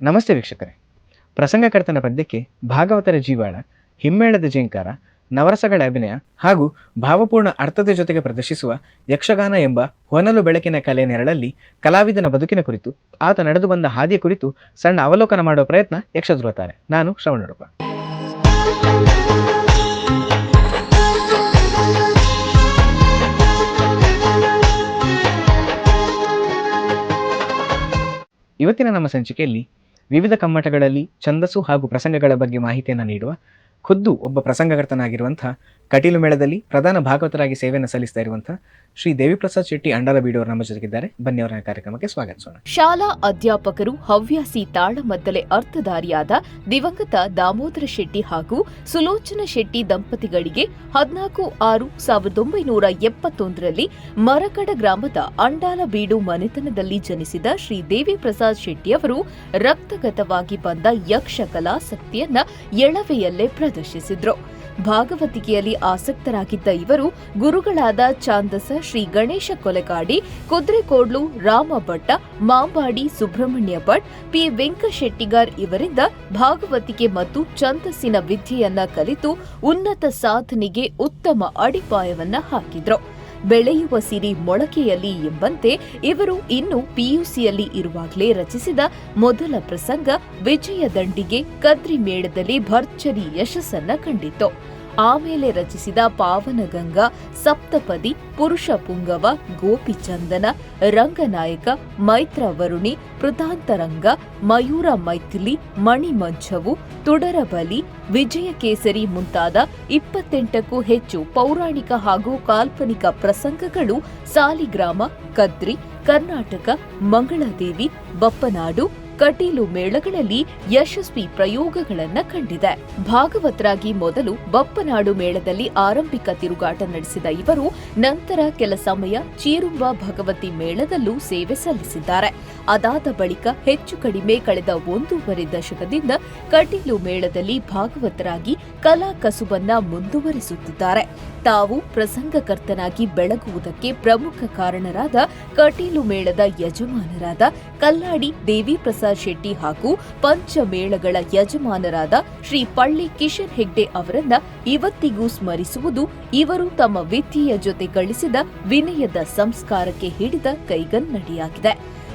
ನಮಸ್ತೆ ವೀಕ್ಷಕರೇ. ಪ್ರಸಂಗಕರ್ತನ ಪದ್ಯಕ್ಕೆ ಭಾಗವತರ ಜೀವಾಳ, ಹಿಮ್ಮೇಳದ ಜೇಂಕಾರ, ನವರಸಗಳ ಅಭಿನಯ ಹಾಗೂ ಭಾವಪೂರ್ಣ ಅರ್ಥದ ಜೊತೆಗೆ ಪ್ರದರ್ಶಿಸುವ ಯಕ್ಷಗಾನ ಎಂಬ ಹೊನಲು ಬೆಳಕಿನ ಕಲೆ ನೆರಳಲ್ಲಿ ಕಲಾವಿದನ ಬದುಕಿನ ಕುರಿತು, ಆತ ನಡೆದು ಬಂದ ಹಾದಿಯ ಕುರಿತು ಸಣ್ಣ ಅವಲೋಕನ ಮಾಡುವ ಪ್ರಯತ್ನ ಯಕ್ಷಧ್ರುವತಾರೆ. ನಾನು ಶ್ರವಣುಡುಪ. ಇವತ್ತಿನ ನಮ್ಮ ಸಂಚಿಕೆಯಲ್ಲಿ ವಿವಿಧ ಕಮ್ಮಟಗಳಲ್ಲಿ ಛಂದಸ್ಸು ಹಾಗೂ ಪ್ರಸಂಗಗಳ ಬಗ್ಗೆ ಮಾಹಿತಿಯನ್ನು ನೀಡುವ ಖುದ್ದು ಒಬ್ಬ ಪ್ರಸಂಗಕರ್ತನಾಗಿರುವಂತಹ ಕಟೀಲು ಮೇಳದಲ್ಲಿ ಪ್ರಧಾನ ಭಾಗವತರಾಗಿ ಸೇವೆಯನ್ನು ಸಲ್ಲಿಸ್ತಾ ಇರುವಂತಹ ಶ್ರೀ ದೇವಿಪ್ರಸಾದ್ ಶೆಟ್ಟಿ ಅಂಡಾಲಬೀಡು ನಮ್ಮ ಜೊತೆಗಿದ್ದಾರೆ. ಬನ್ನಿ ಅವರ ಕಾರ್ಯಕ್ರಮಕ್ಕೆ ಸ್ವಾಗತಿಸೋಣ. ಶಾಲಾ ಅಧ್ಯಾಪಕರು ಹವ್ಯಾಸಿ ತಾಳಮದ್ದಲೆ ಅರ್ಥಧಾರಿಯಾದ ದಿವಂಗತ ದಾಮೋದರ ಶೆಟ್ಟಿ ಹಾಗೂ ಸುಲೋಚನಾ ಶೆಟ್ಟಿ ದಂಪತಿಗಳಿಗೆ 14/6/1971 ಮರಕಡ ಗ್ರಾಮದ ಅಂಡಾಲಬೀಡು ಮನೆತನದಲ್ಲಿ ಜನಿಸಿದ ಶ್ರೀ ದೇವಿಪ್ರಸಾದ್ ಶೆಟ್ಟಿಯವರು ರಕ್ತಗತವಾಗಿ ಬಂದ ಯಕ್ಷ ಕಲಾಸಕ್ತಿಯನ್ನ ಎಳವೆಯಲ್ಲೇ ಪ್ರದರ್ಶಿಸಿದ್ರು. ಭಾಗವತಿಕೆಯಲ್ಲಿ ಆಸಕ್ತರಾಗಿದ್ದ ಇವರು ಗುರುಗಳಾದ ಚಾಂದಸ ಶ್ರೀ ಗಣೇಶ ಕೊಲೆಕಾಡಿ, ಕುದ್ರೆಕೋಡ್ಲು ರಾಮ ಭಟ್ಟ, ಮಾಂಬಾಡಿ ಸುಬ್ರಹ್ಮಣ್ಯ ಭಟ್, ಪಿ ವೆಂಕಶೆಟ್ಟಿಗಾರ್ ಇವರಿಂದ ಭಾಗವತಿಕೆ ಮತ್ತು ಛಂದಸ್ಸಿನ ವಿದ್ಯೆಯನ್ನ ಕಲಿತು ಉನ್ನತ ಸಾಧನೆಗೆ ಉತ್ತಮ ಅಡಿಪಾಯವನ್ನ ಹಾಕಿದ್ರು. ಬೆಳೆಯುವ ಸಿರಿ ಮೊಳಕೆಯಲ್ಲಿ ಎಂಬಂತೆ ಇವರು ಇನ್ನು ಪಿಯುಸಿಯಲ್ಲಿ ಇರುವಾಗಲೇ ರಚಿಸಿದ ಮೊದಲ ಪ್ರಸಂಗ ವಿಜಯದಂಡಿಗೆ ಕದ್ರಿ ಮೇಳದಲ್ಲಿ ಭರ್ಜರಿ ಯಶಸ್ಸನ್ನ ಕಂಡಿತ್ತು. ಆಮೇಲೆ ರಚಿಸಿದ ಪಾವನಗಂಗಾ, ಸಪ್ತಪದಿ, ಪುರುಷ ಪುಂಗವ, ಗೋಪಿಚಂದನ, ರಂಗನಾಯಕ, ಮೈತ್ರವರುಣಿ, ಪೃಥಾಂತರಂಗ, ಮಯೂರ ಮೈಥಿಲಿ, ಮಣಿಮಂಚವು, ತುಡರಬಲಿ, ವಿಜಯಕೇಸರಿ ಮುಂತಾದ 28ಕ್ಕೂ ಹೆಚ್ಚು ಪೌರಾಣಿಕ ಹಾಗೂ ಕಾಲ್ಪನಿಕ ಪ್ರಸಂಗಗಳು ಸಾಲಿಗ್ರಾಮ, ಕದ್ರಿ, ಕರ್ನಾಟಕ, ಮಂಗಳದೇವಿ, ಬಪ್ಪನಾಡು, ಕಟೀಲು ಮೇಳಗಳಲ್ಲಿ ಯಶಸ್ವಿ ಪ್ರಯೋಗಗಳನ್ನು ಕಂಡಿದೆ. ಭಾಗವತರಾಗಿ ಮೊದಲು ಬಪ್ಪನಾಡು ಮೇಳದಲ್ಲಿ ಆರಂಭಿಕ ತಿರುಗಾಟ ನಡೆಸಿದ ಇವರು ನಂತರ ಕೆಲ ಸಮಯ ಚೀರುಂಬ ಭಗವತಿ ಮೇಳದಲ್ಲೂ ಸೇವೆ ಸಲ್ಲಿಸಿದ್ದಾರೆ. ಅದಾದ ಬಳಿಕ ಹೆಚ್ಚು ಕಡಿಮೆ ಕಳೆದ 1.5 ದಶಕದಿಂದ ಕಟೀಲು ಮೇಳದಲ್ಲಿ ಭಾಗವತರಾಗಿ ಕಲಾ ಕಸುಬನ್ನ ಮುಂದುವರಿಸುತ್ತಿದ್ದಾರೆ. ತಾವು ಪ್ರಸಂಗಕರ್ತನಾಗಿ ಬೆಳಗುವುದಕ್ಕೆ ಪ್ರಮುಖ ಕಾರಣರಾದ ಕಟೀಲು ಮೇಳದ ಯಜಮಾನರಾದ ಕಲ್ಲಾಡಿ ದೇವಿಪ್ರಸಾದ್ ಶೆಟ್ಟಿ ಹಾಗೂ ಪಂಚಮೇಳಗಳ ಯಜಮಾನರಾದ ಶ್ರೀ ಪಳ್ಳಿ ಕಿಶನ್ ಹೆಗ್ಡೆ ಅವರನ್ನ ಇವತ್ತಿಗೂ ಸ್ಮರಿಸುವುದು ಇವರು ತಮ್ಮ ವಿದ್ಯೆಯ ಜೊತೆ ಗಳಿಸಿದ ವಿನಯದ ಸಂಸ್ಕಾರಕ್ಕೆ ಹಿಡಿದ ಕೈಗನ್ನಡಿಯಾಗಿದೆ.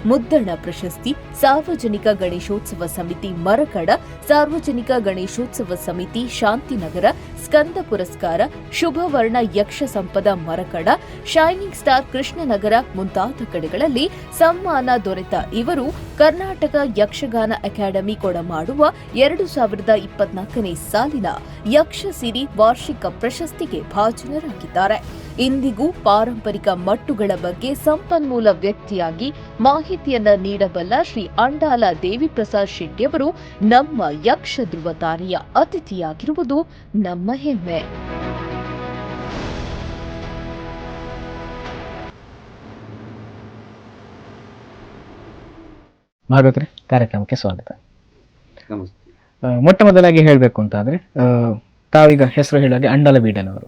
ಮುದ್ದಣ್ಣ ಪ್ರಶಸ್ತಿ, ಸಾರ್ವಜನಿಕ ಗಣೇಶೋತ್ಸವ ಸಮಿತಿ ಮರಕಡ, ಸಾರ್ವಜನಿಕ ಗಣೇಶೋತ್ಸವ ಸಮಿತಿ ಶಾಂತಿನಗರ, ಸ್ಕಂದ ಪುರಸ್ಕಾರ, ಶುಭವರ್ಣ ಯಕ್ಷ ಸಂಪದ ಮರಕಡ, ಶೈನಿಂಗ್ ಸ್ಟಾರ್ ಕೃಷ್ಣನಗರ ಮುಂತಾದ ಕಡೆಗಳಲ್ಲಿ ಸನ್ಮಾನ ದೊರೆತ ಇವರು ಕರ್ನಾಟಕ ಯಕ್ಷಗಾನ ಅಕಾಡೆಮಿ ಕೊಡಮಾಡುವ 2024ನೇ ಸಾಲಿನ ಯಕ್ಷಸಿರಿ ವಾರ್ಷಿಕ ಪ್ರಶಸ್ತಿಗೆ ಭಾಜನರಾಗಿದ್ದಾರೆ. ಇಂದಿಗೂ ಪಾರಂಪರಿಕ ಮಟ್ಟುಗಳ ಬಗ್ಗೆ ಸಂಪನ್ಮೂಲ ವ್ಯಕ್ತಿಯಾಗಿ ಮಾಹಿತಿಯನ್ನ ನೀಡಬಲ್ಲ ಶ್ರೀ ಅಂಡಾಲ ದೇವಿಪ್ರಸಾದ್ ಶೆಟ್ಟಿಯವರು ನಮ್ಮ ಯಕ್ಷ ಧ್ರುವತಾರೆಯ ಅತಿಥಿಯಾಗಿರುವುದು ನಮ್ಮ ಹೆಮ್ಮೆ. ಭಾಗವತರೇ, ಕಾರ್ಯಕ್ರಮಕ್ಕೆ ಸ್ವಾಗತ. ಮೊಟ್ಟ ಮೊದಲಾಗಿ ಹೇಳಬೇಕು ಅಂತಾದ್ರೆ, ತಾವೀಗ ಹೆಸರು ಹೇಳಾಗೆ ಅಂಡಾಲಬೀಡನವರು.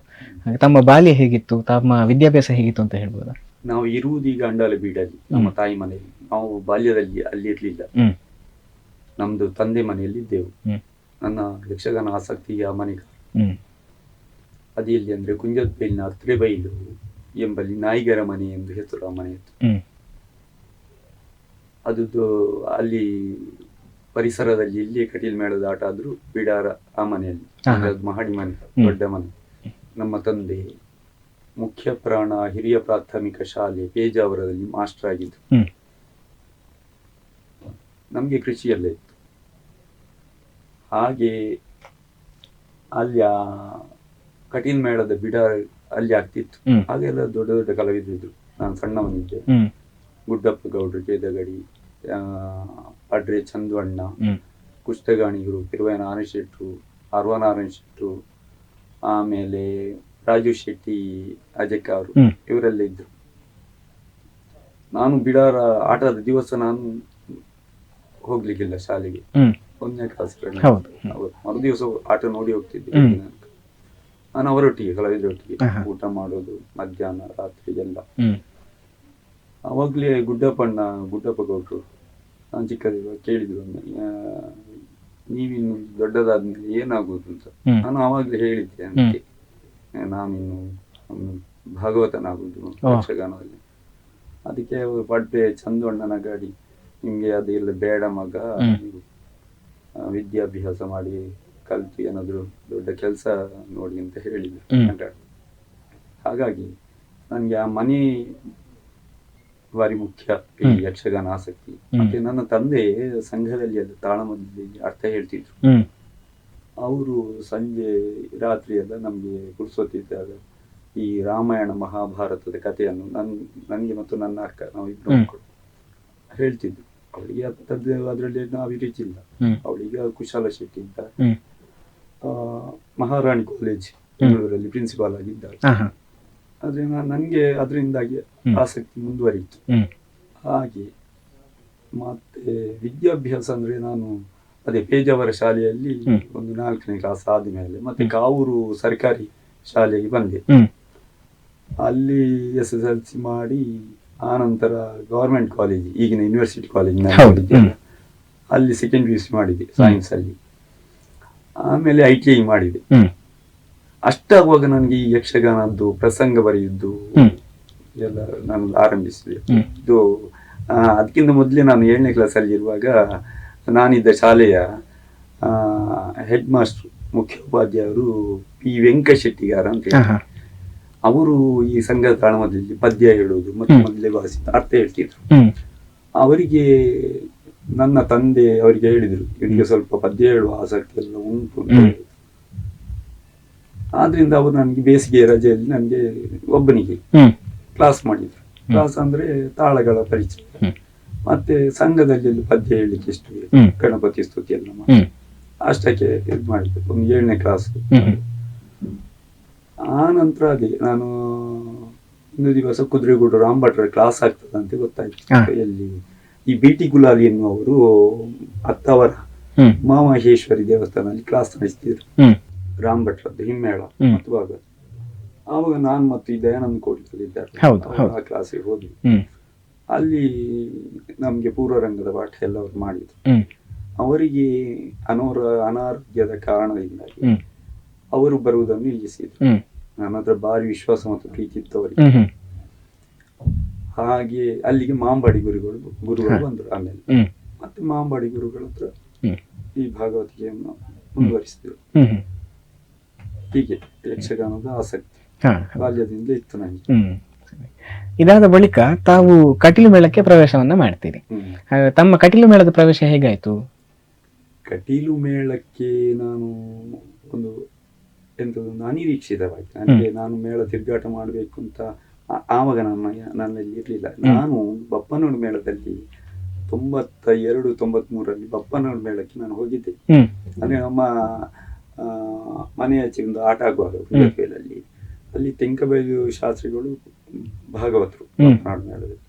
ತಮ್ಮ ಬಾಲ್ಯ ಹೇಗಿತ್ತು, ತಮ್ಮ ವಿದ್ಯಾಭ್ಯಾಸ ಹೇಗಿತ್ತು ಅಂತ ಹೇಳ್ಬೋದಾ? ನಾವು ಇರುವುದು ಈಗ ಅಂಡಾಲಬೀಡಲ್ಲಿ, ನಮ್ಮ ತಾಯಿ ಮನೆಯಲ್ಲಿ. ನಾವು ಬಾಲ್ಯದಲ್ಲಿ ಅಲ್ಲಿ ಇರ್ಲಿಲ್ಲ, ನಮ್ದು ತಂದೆ ಮನೆಯಲ್ಲಿ ಇದ್ದೆವು. ನನ್ನ ಯಕ್ಷಗಾನ ಆಸಕ್ತಿಗೆ ಆ ಮನೆ ಅದು ಎಲ್ಲಿ ಅಂದ್ರೆ ಕುಂಜತ್ಬೈಲಿನ ಅತ್ರೆಬೈಲು ಎಂಬಲ್ಲಿ ನಾಯಿಗರ ಮನೆ ಎಂದು ಹೆಸರು ಆ ಮನೆಯದ್ದು. ಅದು ಅಲ್ಲಿ ಪರಿಸರದಲ್ಲಿ ಇಲ್ಲಿಯೇ ಕಟೀಲ್ ಮೇಳದ ಆಟ ಆದ್ರೂ ಬಿಡಾರ ಆ ಮನೆಯಲ್ಲಿ, ಮಹಡಿ ಮನೆ, ದೊಡ್ಡ ಮನೆ. ನಮ್ಮ ತಂದೆ ಮುಖ್ಯ ಪ್ರಾಣ ಹಿರಿಯ ಪ್ರಾಥಮಿಕ ಶಾಲೆ ಪೇಜಾವರದಲ್ಲಿ ಮಾಸ್ಟರ್ ಆಗಿದ್ದು. ನಮ್ಗೆ ಕೃಷಿ ಎಲ್ಲ ಇತ್ತು. ಹಾಗೆ ಅಲ್ಲಿ ಕಟೀಲ್ ಮೇಳದ ಬಿಡಾರ ಅಲ್ಲಿ ಆಗ್ತಿತ್ತು. ಹಾಗೆಲ್ಲ ದೊಡ್ಡ ದೊಡ್ಡ ಕಲಾವಿದ್ರು. ನಾನು ಸಣ್ಣವನಿದ್ದೆ. ಗುಡ್ಡಪ್ಪ ಗೌಡ್ರು, ಕೇದಗಡಿ, ಅಡ್ರೆ ಚಂದ್ವಣ್ಣ, ಕುಷ್ಟಗಾಣಿಗರು, ಕಿರುವನಾರಾಯಣ ಶೆಟ್ರು, ಅರ್ವನಾರಾಯಣ ಶೆಟ್ರು, ಆಮೇಲೆ ರಾಜು ಶೆಟ್ಟಿ, ಅಜಕ್ಕ ಅವರು, ಇವರೆಲ್ಲ ಇದ್ರು. ನಾನು ಬಿಡಾರ ಆಟದ ದಿವಸ ನಾನು ಹೋಗ್ಲಿಕ್ಕಿಲ್ಲ ಶಾಲೆಗೆ. 1ನೇ ಕ್ಲಾಸ್ ಮರು ದಿವಸ ಆಟ ನೋಡಿ ಹೋಗ್ತಿದ್ದೆ. ನಾನು ಅವರೊಟ್ಟಿಗೆ, ಕಲಾವಿದರೊಟ್ಟಿಗೆ ಊಟ ಮಾಡೋದು ಮಧ್ಯಾಹ್ನ ರಾತ್ರಿ ಎಲ್ಲ. ಅವಾಗ್ಲೇ ಗುಡ್ಡಪ್ಪ ಗೌಡ್ರು ನಾನು ಚಿಕ್ಕದಿರುವಾಗ ಕೇಳಿದ್ರು ಒಮ್ಮೆ, ನೀವಿನ್ನು ದೊಡ್ಡದಾದ್ಮೇಲೆ ಏನಾಗುವುದು ಅಂತ. ನಾನು ಆವಾಗಲೇ ಹೇಳಿದ್ದೆ ಅದಕ್ಕೆ, ನಾನಿನ್ನು ಭಾಗವತನಾಗುವುದು ಯಕ್ಷಗಾನದಲ್ಲಿ. ಅದಕ್ಕೆ ಅವರು ಪಡ್ಡೆ ಚಂದಣ್ಣನ ಗಾಡಿ, ನಿಮ್ಗೆ ಅದೆಲ್ಲ ಬೇಡ ಮಗ, ನೀವು ವಿದ್ಯಾಭ್ಯಾಸ ಮಾಡಿ ಕಲ್ತು ಏನಾದ್ರು ದೊಡ್ಡ ಕೆಲಸ ನೋಡಿ ಅಂತ ಹೇಳಿದ್ರು. ಹಾಗಾಗಿ ನನಗೆ ಆ ಮನೆ ಭಾರಿ ಮುಖ್ಯ, ಈ ಯಕ್ಷಗಾನ ಆಸಕ್ತಿ. ಮತ್ತೆ ನನ್ನ ತಂದೆ ಸಂಘದಲ್ಲಿ ಅದು ತಾಳಮದ್ದಲೆಯಲ್ಲಿ ಅರ್ಥ ಹೇಳ್ತಿದ್ರು. ಅವರು ಸಂಜೆ ರಾತ್ರಿ ಎಲ್ಲ ನಮ್ಗೆ ಕುಡಿಸೋತಿದ್ದಾಗ ಈ ರಾಮಾಯಣ ಮಹಾಭಾರತದ ಕಥೆಯನ್ನು ನನಗೆ ಮತ್ತು ನನ್ನ ಅಕ್ಕ, ನಾವು ಇಬ್ಬರು ಮಕ್ಕಳು ಹೇಳ್ತಿದ್ರು. ಅವಳಿಗೆ ಅದರಲ್ಲಿ ನಾವು ಅಭಿರುಚಿ ಇಲ್ಲ. ಅವಳಿಗೆ ಕುಶಾಲ ಶೆಟ್ಟಿ ಅಂತ ಮಹಾರಾಣಿ ಕಾಲೇಜ್ ಬೆಂಗಳೂರಲ್ಲಿ ಪ್ರಿನ್ಸಿಪಾಲ್ ಆಗಿದ್ದಾರೆ. ಆದ್ರೆ ನನಗೆ ಅದರಿಂದಾಗಿ ಆಸಕ್ತಿ ಮುಂದುವರಿಯಿತು. ಹಾಗೆ ಮತ್ತೆ ವಿದ್ಯಾಭ್ಯಾಸ ಅಂದ್ರೆ ನಾನು ಅದೇ ಪೇಜಾವರ ಶಾಲೆಯಲ್ಲಿ ಒಂದು 4ನೇ ಕ್ಲಾಸ್ ಆದ್ಮೇಲೆ ಮತ್ತೆ ಕಾವೂರು ಸರ್ಕಾರಿ ಶಾಲೆಗೆ ಬಂದೆ. ಅಲ್ಲಿ SSLC ಮಾಡಿ ಆನಂತರ ಗವರ್ಮೆಂಟ್ ಕಾಲೇಜ್, ಈಗಿನ ಯೂನಿವರ್ಸಿಟಿ ಕಾಲೇಜ್ ಅಲ್ಲಿ ಸೆಕೆಂಡ್ PUC ಮಾಡಿದೆ ಸೈನ್ಸ್ ಅಲ್ಲಿ. ಆಮೇಲೆ ITI ಮಾಡಿದೆ. ಅಷ್ಟಾಗುವಾಗ ನನಗೆ ಈ ಯಕ್ಷಗಾನದ್ದು ಪ್ರಸಂಗ ಬರೆಯುವುದು ಎಲ್ಲ ನಾನು ಆರಂಭಿಸಿದೆ. ಇದು ಅದಕ್ಕಿಂತ ಮೊದಲೇ ನಾನು 7ನೇ ಕ್ಲಾಸಲ್ಲಿ ಇರುವಾಗ ನಾನಿದ್ದ ಶಾಲೆಯ ಹೆಡ್ ಮಾಸ್ಟರ್ ಮುಖ್ಯೋಪಾಧ್ಯಾಯರು P. ವೆಂಕಟಶೆಟ್ಟಿಗಾರ ಅಂತ ಹೇಳಿ, ಅವರು ಈ ಸಂಘದ ತಾಳಮದ್ದಲೆಯಲ್ಲಿ ಪದ್ಯ ಹೇಳುವುದು ಮತ್ತು ಮೊದಲೇ ಭಾಷೆ ಅರ್ಥ ಹೇಳ್ತಿದ್ರು. ಅವರಿಗೆ ನನ್ನ ತಂದೆ ಅವರಿಗೆ ಹೇಳಿದ್ರು, ಇವನಿಗೆ ಸ್ವಲ್ಪ ಪದ್ಯ ಹೇಳುವ ಆಸಕ್ತಿ ಎಲ್ಲ ಉಂಟು ಅಂತ ಹೇಳಿ. ಆದ್ರಿಂದ ಅವರು ನನಗೆ ಬೇಸಿಗೆ ರಜೆಯಲ್ಲಿ ನನಗೆ ಒಬ್ಬನಿಗೆ ಕ್ಲಾಸ್ ಮಾಡಿದ್ರು. ಕ್ಲಾಸ್ ಅಂದ್ರೆ ತಾಳಗಳ ಪರಿಚಯ, ಮತ್ತೆ ಸಂಘದಲ್ಲಿ ಪದ್ಯ ಹೇಳಲಿಕ್ಕೆ ಎಷ್ಟು, ಗಣಪತಿ ಸ್ತುತಿ ಎಲ್ಲ ಮಾಡಿ ಅಷ್ಟಕ್ಕೆ ಇದು ಮಾಡಿದ್ರು. ಒಂದು 7ನೇ ಕ್ಲಾಸ್. ಆ ನಂತರ ಅದೇ ನಾನು ಒಂದು ದಿವಸ ಕುದುರೆಗೂಡು ರಾಮಭಟ್ರ ಕ್ಲಾಸ್ ಆಗ್ತದಂತೆ ಗೊತ್ತಾಯ್ತು. ಎಲ್ಲಿ ಈ BT ಗುಲಾಲಿ ಎನ್ನುವರು ಅತ್ತವರ ಮಾಮಹೇಶ್ವರಿ ದೇವಸ್ಥಾನದಲ್ಲಿ ಕ್ಲಾಸ್ ನಡೆಸ್ತಿದ್ರು, ರಾಮಭಟ್ರದ್ದು ಹಿಮ್ಮೇಳ ಮತ್ತು ಭಾಗವತ. ಆವಾಗ ನಾನು ಮತ್ತು ಈ ದಯಾನಂದ ಕೋಟಿಗಳಿದ್ದಾರೆ, ಆ ಕ್ಲಾಸಿಗೆ ಹೋದ್ವಿ. ಅಲ್ಲಿ ನಮ್ಗೆ ಪೂರ್ವರಂಗದ ಪಾಠ ಎಲ್ಲ ಅವ್ರು ಮಾಡಿದ್ರು. ಅವರಿಗೆ ಅನಾರೋಗ್ಯದ ಕಾರಣದಿಂದಾಗಿ ಅವರು ಬರುವುದನ್ನು ನಿಲ್ಲಿಸಿದ್ರು. ನನ್ನ ಹತ್ರ ಭಾರಿ ವಿಶ್ವಾಸ ಮತ್ತು ಪ್ರೀತಿ ಇತ್ತು ಅವರಿಗೆ. ಹಾಗೆ ಅಲ್ಲಿಗೆ ಮಾಂಬಾಡಿ ಗುರುಗಳು ಬಂದರು. ಆಮೇಲೆ ಮತ್ತೆ ಮಾಂಬಾಡಿ ಗುರುಗಳ ಹತ್ರ ಈ ಭಾಗವತಿಕೆಯನ್ನು ಮುಂದುವರಿಸಿದ್ರು. ಹೀಗೆ ಯಕ್ಷಗಾನದ ಆಸಕ್ತಿ ಬಾಲ್ಯದಿಂದ ಇತ್ತು ನನಗೆ. ಇದಾದ ಬಳಿಕ ತಾವು ಕಟೀಲು ಮೇಳಕ್ಕೆ ಪ್ರವೇಶವನ್ನ ಮಾಡ್ತೀರಿ. ತಮ್ಮ ಕಟೀಲು ಮೇಳದ ಪ್ರವೇಶ ಹೇಗಾಯ್ತು? ಕಟೀಲು ಮೇಳಕ್ಕೆ ನಾನು ಒಂದು ಎಂತದೊಂದು ಅನಿರೀಕ್ಷಿತವಾಗಿ, ನನಗೆ ನಾನು ಮೇಳ ತಿರುಗಾಟ ಮಾಡಬೇಕು ಅಂತ ಆವಾಗ ನನ್ನಲ್ಲಿ ಇರಲಿಲ್ಲ. ನಾನು ಬಪ್ಪನೋಡು ಮೇಳದಲ್ಲಿ 92-93ರಲ್ಲಿ ಬಪ್ಪನೋಡು ಮೇಳಕ್ಕೆ ನಾನು ಹೋಗಿದ್ದೆ. ಅಂದ್ರೆ ನಮ್ಮ ಮನೆಯಾಚೆ ಒಂದು ಆಟ ಆಗುವಾಗ ಅಲ್ಲಿ ಅಲ್ಲಿ ತೆಂಕಬೈಲು ಶಾಸ್ತ್ರಿಗಳು ಭಾಗವತರು ಬಪ್ಪನಾಡು ಮೇಳದಲ್ಲಿ.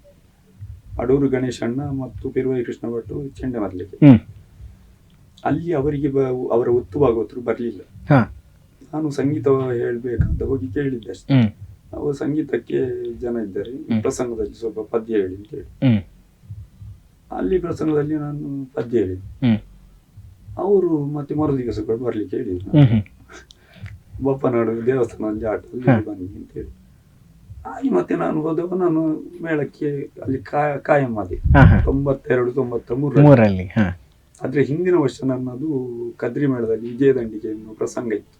ಅಡೂರು ಗಣೇಶಣ್ಣ ಮತ್ತು ಪಿರುವೈ ಕೃಷ್ಣ ಭಟ್ರು ಚೆಂಡೆ ಮದ್ಲಿಕ್ಕೆ. ಅಲ್ಲಿ ಅವರಿಗೆ ಅವರ ಒತ್ತು ಭಾಗವತರು ಬರಲಿಲ್ಲ. ನಾನು ಸಂಗೀತ ಹೇಳ್ಬೇಕಂತ ಹೋಗಿ ಕೇಳಿದ್ದೆ ಅಷ್ಟೇ. ಅವರು ಸಂಗೀತಕ್ಕೆ ಜನ ಇದ್ದಾರೆ, ಪ್ರಸಂಗದಲ್ಲಿ ಸ್ವಲ್ಪ ಪದ್ಯ ಹೇಳಿ ಅಂತ ಹೇಳಿ. ಅಲ್ಲಿ ಪ್ರಸಂಗದಲ್ಲಿ ನಾನು ಪದ್ಯ ಹೇಳಿದ್ದೆ. ಅವರು ಮತ್ತೆ ಮರು ದಿವಸಗಳು ಬರ್ಲಿಕ್ಕೆ ಹೇಳಿದ್ರು, ಬಪ್ಪನಾಡು ದೇವಸ್ಥಾನದಲ್ಲಿ ಆಟದಲ್ಲಿ ಬನ್ನಿ ಅಂತ ಹೇಳಿ. ಹಾಗೆ ಮತ್ತೆ ನಾನು ಹೋದವ ನಾನು ಮೇಳಕ್ಕೆ ಅಲ್ಲಿ ಕಾಯಂ ಆದೆ 92-93ರಲ್ಲಿ. ಆದ್ರೆ ಹಿಂದಿನ ವರ್ಷ ನನ್ನದು ಕದ್ರಿ ಮೇಳದಲ್ಲಿ ವಿಜಯದಂಡಿಗೆ ಎನ್ನುವ ಪ್ರಸಂಗ ಇತ್ತು.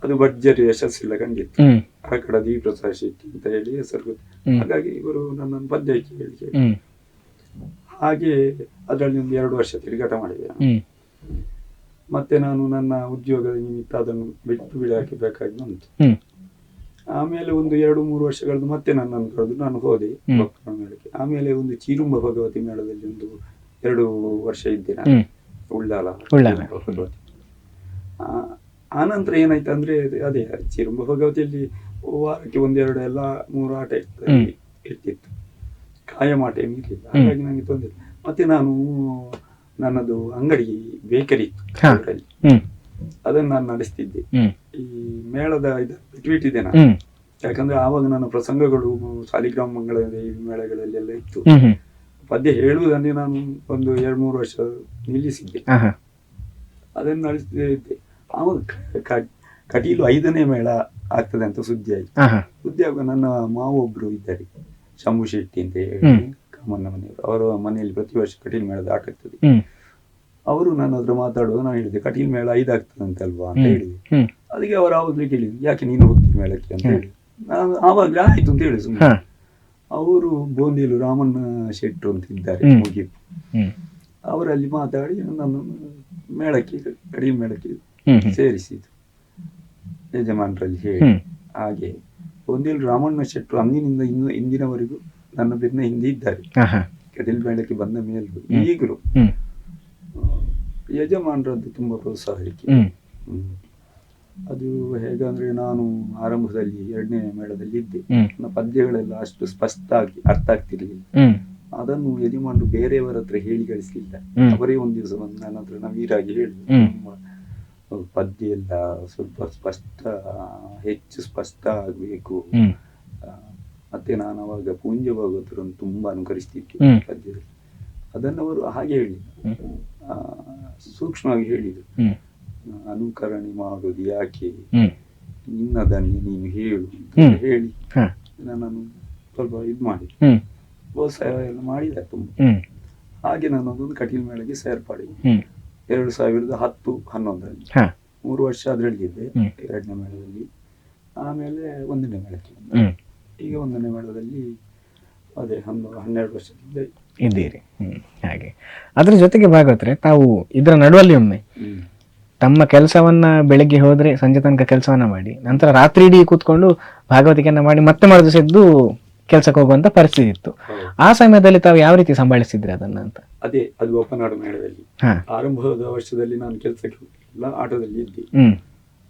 ಅದು ಭರ್ಜರಿ ಯಶಸ್ಸಿಲ್ಲ ಕಂಡಿತ್ತು. ಅರಕಡ ದಿ ಪ್ರಸಾದ್ ಶೆಟ್ಟಿ ಅಂತ ಹೇಳಿ ಹೆಸರು ಗೊತ್ತು. ಹಾಗಾಗಿ ಇವರು ನನ್ನನ್ನು ಪದ್ಯ ಹೇಳಿ ಹಾಗೆ ಅದರಲ್ಲಿ ಒಂದು 2 ವರ್ಷ ತಿರುಗಾಟ ಮಾಡಿದೆ. ಮತ್ತೆ ನಾನು ನನ್ನ ಉದ್ಯೋಗದ ನಿಮಿತ್ತ ಅದನ್ನು ಬಿಟ್ಟು ಬಿಡಾಕಿ ಬೇಕಾಗಿ ಬಂತು. ಆಮೇಲೆ ಒಂದು 2-3 ವರ್ಷಗಳದ್ದು ಮತ್ತೆ ನನ್ನನ್ನು ಕರೆದು ನಾನು ಹೋದೆ ಬಪ್ಪನ ಮೇಳಕ್ಕೆ. ಆಮೇಲೆ ಒಂದು ಚೀರುಂಬ ಭಗವತಿ ಮೇಳದಲ್ಲಿ ಒಂದು 2 ವರ್ಷ ಇದ್ದೆ ನಾನು, ಉಳ್ಳಾಲ ಭಗವತಿ. ಆನಂತರ ಏನಾಯ್ತು ಅಂದ್ರೆ ಅದೇ ಚೀರುಂಬ ಭಗವತಿಯಲ್ಲಿ ವಾರಕ್ಕೆ 1-2 ಎಲ್ಲ 3 ಆಟ ಇರ್ತಿತ್ತು, ಕಾಯಂ ಆಟ ಏನಿರ್ಲಿಲ್ಲ. ಹಾಗಾಗಿ ನನಗೆ ತೊಂದರೆ. ಮತ್ತೆ ನಾನು ನನ್ನದು ಅಂಗಡಿ ಬೇಕರಿ ಇತ್ತು ಅದರಲ್ಲಿ, ಅದನ್ನು ನಾನು ನಡೆಸ್ತಿದ್ದೆ. ಈ ಮೇಳದ ಬಿಟ್ಬಿಟ್ಟಿದ್ದೆ ನಾನು, ಯಾಕಂದ್ರೆ ಆವಾಗ ನನ್ನ ಪ್ರಸಂಗಗಳು ಸಾಲಿಗ್ರಾಮ ಮಂಗಳ ಮೇಳಗಳಲ್ಲೆಲ್ಲ ಇತ್ತು. ಪದ್ಯ ಹೇಳುವುದನ್ನೇ ನಾನು ಒಂದು 2-3 ವರ್ಷ ನಿಲ್ಲಿಸಿದ್ದೆ. ಅದನ್ನು ನಡೆಸಿದ್ದೆ. ಆವಾಗ ಕಟೀಲು 5ನೇ ಮೇಳ ಆಗ್ತದೆ ಅಂತ ಸುದ್ದಿ ಆಯ್ತು. ಸುದ್ದಿ ಆಗುವ ನನ್ನ ಮಾವ ಒಬ್ರು ಇದ್ದಾರೆ, ಶಂಭು ಶೆಟ್ಟಿ ಅಂತ ಹೇಳಿ, ಕಾಮಣ್ಣ ಮನೆಯವರು. ಅವರ ಮನೆಯಲ್ಲಿ ಪ್ರತಿ ವರ್ಷ ಕಟೀಲು ಮೇಳದ ಆಟ ಆಗ್ತದೆ. ಅವರು ನನ್ನ ಹತ್ರ ಮಾತಾಡುವಾಗ ನಾನು ಹೇಳಿದೆ, ಕಟೀಲು ಮೇಳ 5 ಆಗ್ತದಂತಲ್ವಾ ಅಂತ ಹೇಳಿದೆ. ಅದಕ್ಕೆ ಅವರು ಆವಾಗಲೇ ಕೇಳಿದ್ರು, ಯಾಕೆ ನೀನು ಹೋಗ್ತೀನಿ ಮೇಳಕ್ಕೆ ಅಂತ ಹೇಳಿ. ನಾನು ಆವಾಗಲೇ ಆಯ್ತು ಅಂತ ಹೇಳಿ ಸುಮ್ಮನೆ. ಅವರು ಬೋಂದಿಲು ರಾಮಣ್ಣ ಶೆಟ್ರು ಅಂತ ಇದ್ದಾರೆ, ಮುಗಿರು. ಅವರಲ್ಲಿ ಮಾತಾಡಿ ನನ್ನನ್ನು ಮೇಳಕ್ಕೆ, ಕಟೀಲು ಮೇಳಕ್ಕೆ ಸೇರಿಸಿದ್ರು ಯಜಮಾನರಲ್ಲಿ ಹೇಳಿ. ಹಾಗೆ ಬೋಂದಿಲು ರಾಮಣ್ಣ ಶೆಟ್ರು ಅಂದಿನಿಂದ ಇಂದಿನವರೆಗೂ ನನ್ನ ಬೆನ್ನ ಹಿಂದೆ ಇದ್ದಾರೆ. ಕಟೀಲು ಮೇಳಕ್ಕೆ ಬಂದ ಮೇಲೂ ಈಗಲೂ ಯಜಮಾನರದ್ದು ತುಂಬಾ ಪ್ರೋತ್ಸಾಹಕ್ಕೆ. ಅದು ಹೇಗಂದ್ರೆ, ನಾನು ಆರಂಭದಲ್ಲಿ 2ನೇ ಮೇಳದಲ್ಲಿ ಇದ್ದೆ. ನನ್ನ ಪದ್ಯಗಳೆಲ್ಲ ಅಷ್ಟು ಸ್ಪಷ್ಟ ಆಗಿ ಅರ್ಥ ಆಗ್ತಿರ್ಲಿಲ್ಲ. ಅದನ್ನು ಯಜಮಾನರು ಬೇರೆಯವರ ಹತ್ರ ಹೇಳಿ ಗಳಿಸ್ಲಿಲ್ಲ. ಅವರೇ ಒಂದ್ ದಿವಸ ಬಂದು ನನ್ನ ಹತ್ರ ನವೀರಾಗಿ ಹೇಳಿದ್ರು, ಪದ್ಯ ಎಲ್ಲ ಸ್ವಲ್ಪ ಹೆಚ್ಚು ಸ್ಪಷ್ಟ ಆಗ್ಬೇಕು. ಮತ್ತೆ ನಾನು ಅವಾಗ ಪೂಂಜ ಭಾಗವತರನ್ನು ತುಂಬಾ ಅನುಕರಿಸ್ತಿದ್ದೆ ಪದ್ಯದಲ್ಲಿ. ಅದನ್ನವರು ಹಾಗೆ ಹೇಳಿ ಸೂಕ್ಷ್ಮವಾಗಿ ಹೇಳಿದ್ರು. ಅನುಕರಣೆ ಮಾಡುವುದು ಯಾಕೆ, ನಿನ್ನದನ್ನೇ ನೀನು ಹೇಳು ಅಂತ ಹೇಳಿ ನನ್ನನ್ನು ಸ್ವಲ್ಪ ಇದು ಮಾಡಿ ಪ್ರೋತ್ಸಾಹ ಎಲ್ಲ ಮಾಡಿದ್ದಾರೆ ತುಂಬ. ಹಾಗೆ ನಾನು ಅದೊಂದು ಕಟೀಲು ಮೇಳಕ್ಕೆ ಸೇರ್ಪಡೆ 2010-11ರಲ್ಲಿ 3 ವರ್ಷ ಅದರಲ್ಲಿ ಇದ್ದೆ, 2ನೇ ಮೇಳದಲ್ಲಿ. ಆಮೇಲೆ 1ನೇ ಮೇಳಕ್ಕೆ ಬಂದೆ. ಈಗ 1ನೇ ಮೇಳದಲ್ಲಿ ಅದೇ 12 ವರ್ಷದಿಂದ ಇದ್ದೀರಿ. ಹಾಗೆ ಅದ್ರ ಜೊತೆಗೆ ಭಾಗವತ್ರೆ, ತಾವು ಇದರ ನಡುವಲ್ಲಿ ಒಮ್ಮೆ ತಮ್ಮ ಕೆಲಸವನ್ನ ಬೆಳಿಗ್ಗೆ ಹೋದ್ರೆ ಸಂಜೆ ತನಕ ಕೆಲಸವನ್ನ ಮಾಡಿ, ನಂತರ ರಾತ್ರಿ ಇಡೀ ಕೂತ್ಕೊಂಡು ಭಾಗವತಿಕೆಯನ್ನ ಮಾಡಿ ಮತ್ತೆ ಮರುದಿವಸ ಎದ್ದು ಕೆಲ್ಸಕ್ಕೆ ಹೋಗುವಂತ ಪರಿಸ್ಥಿತಿ ಇತ್ತು. ಆ ಸಮಯದಲ್ಲಿ ತಾವು ಯಾವ ರೀತಿ ಸಂಭಾಳಿಸಿದ್ರಿ ಅದನ್ನ ಅಂತ? ಅದೇ, ಅದು ಒಪ್ಪನಾಡು ಮೇಳದಲ್ಲಿ ಆರಂಭದ ವರ್ಷದಲ್ಲಿ ನಾನು ಕೆಲಸಕ್ಕೆ ಹೋಗಿಲ್ಲ, ಆಟೋದಲ್ಲಿ ಇದ್ದೆ.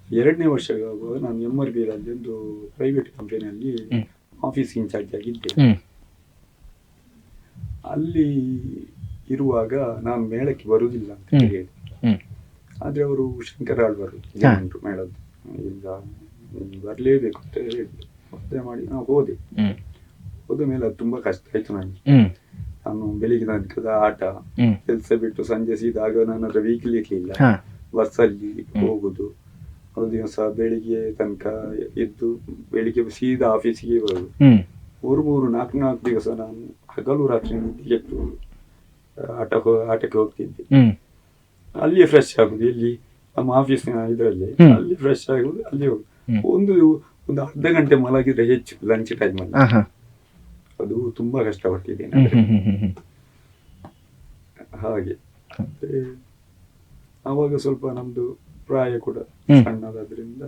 2ನೇ ವರ್ಷವಾಗುವಾಗ ನಾನು MRB ರಲ್ಲಿ ಒಂದು ಪ್ರೈವೇಟ್ ಕಂಪನಿಯಲ್ಲಿ ಆಫೀಸ್ ಇನ್ಚಾರ್ಜ್ ಆಗಿದ್ದೆ. ಅಲ್ಲಿ ಇರುವಾಗ ನಾನು ಮೇಳಕ್ಕೆ ಬರುವುದಿಲ್ಲ ಅಂತ ಹೇಳಿ, ಆದ್ರೆ ಅವರು ಶಂಕರ ಆಳ್ವರು ಯಜಮಾನರು ಮೇಳದ್ದು, ಇಲ್ಲ ಬರ್ಲೇಬೇಕು ಅಂತ ಹೇಳಿದ್ರು. ಒತ್ತಾಯ ಮಾಡಿ ನಾವು ಹೋದೆ. ಹೋದ ಮೇಲೆ ಅದು ತುಂಬಾ ಕಷ್ಟ ಆಯ್ತು ನನಗೆ. ನಾನು ಬೆಳಿಗ್ಗೆ ತನಕದ ಆಟ ಕೆಲಸ ಬಿಟ್ಟು ಸಂಜೆ ಸೀದಾಗ ನನ್ನ ಹತ್ರ ವೀಕ್ಲಿ ಇರ್ಲಿಲ್ಲ. ಬಸ್ಸಲ್ಲಿ ಹೋಗುದು, ಒಂದು ದಿವಸ ಬೆಳಿಗ್ಗೆ ತನಕ ಇದ್ದು ಬೆಳಿಗ್ಗೆ ಸೀದಾ ಆಫೀಸಿಗೆ ಬರುದು. 3-4 ದಿವಸ ನಾನು ಹಗಲು ರಾತ್ರಿ ನಿದ್ದೆಗೆಟ್ಟು ಆಟಕ್ಕೆ ಹೋಗ್ತಿದ್ದೆ. ಅಲ್ಲಿ ಫ್ರೆಶ್ ಆಗುದು, ಇಲ್ಲಿ ನಮ್ಮ ಆಫೀಸ್ನ ಇದರಲ್ಲಿ ಅಲ್ಲಿ ಫ್ರೆಶ್ ಆಗುದು, ಅಲ್ಲಿ ಹೋಗುದು. ಒಂದು ಅರ್ಧ ಗಂಟೆ ಮಲಗಿದ್ರೆ ಹೆಚ್ಚು ಲಂಚ್ ಟೈಮ್ ಅಲ್ಲಿ. ಅದು ತುಂಬಾ ಕಷ್ಟಪಟ್ಟಿದ್ದೇನೆ. ಹಾಗೆ ಅವಾಗ ಸ್ವಲ್ಪ ನಮ್ದು ಪ್ರಾಯ ಕೂಡ ಸಣ್ಣದಾದ್ರಿಂದ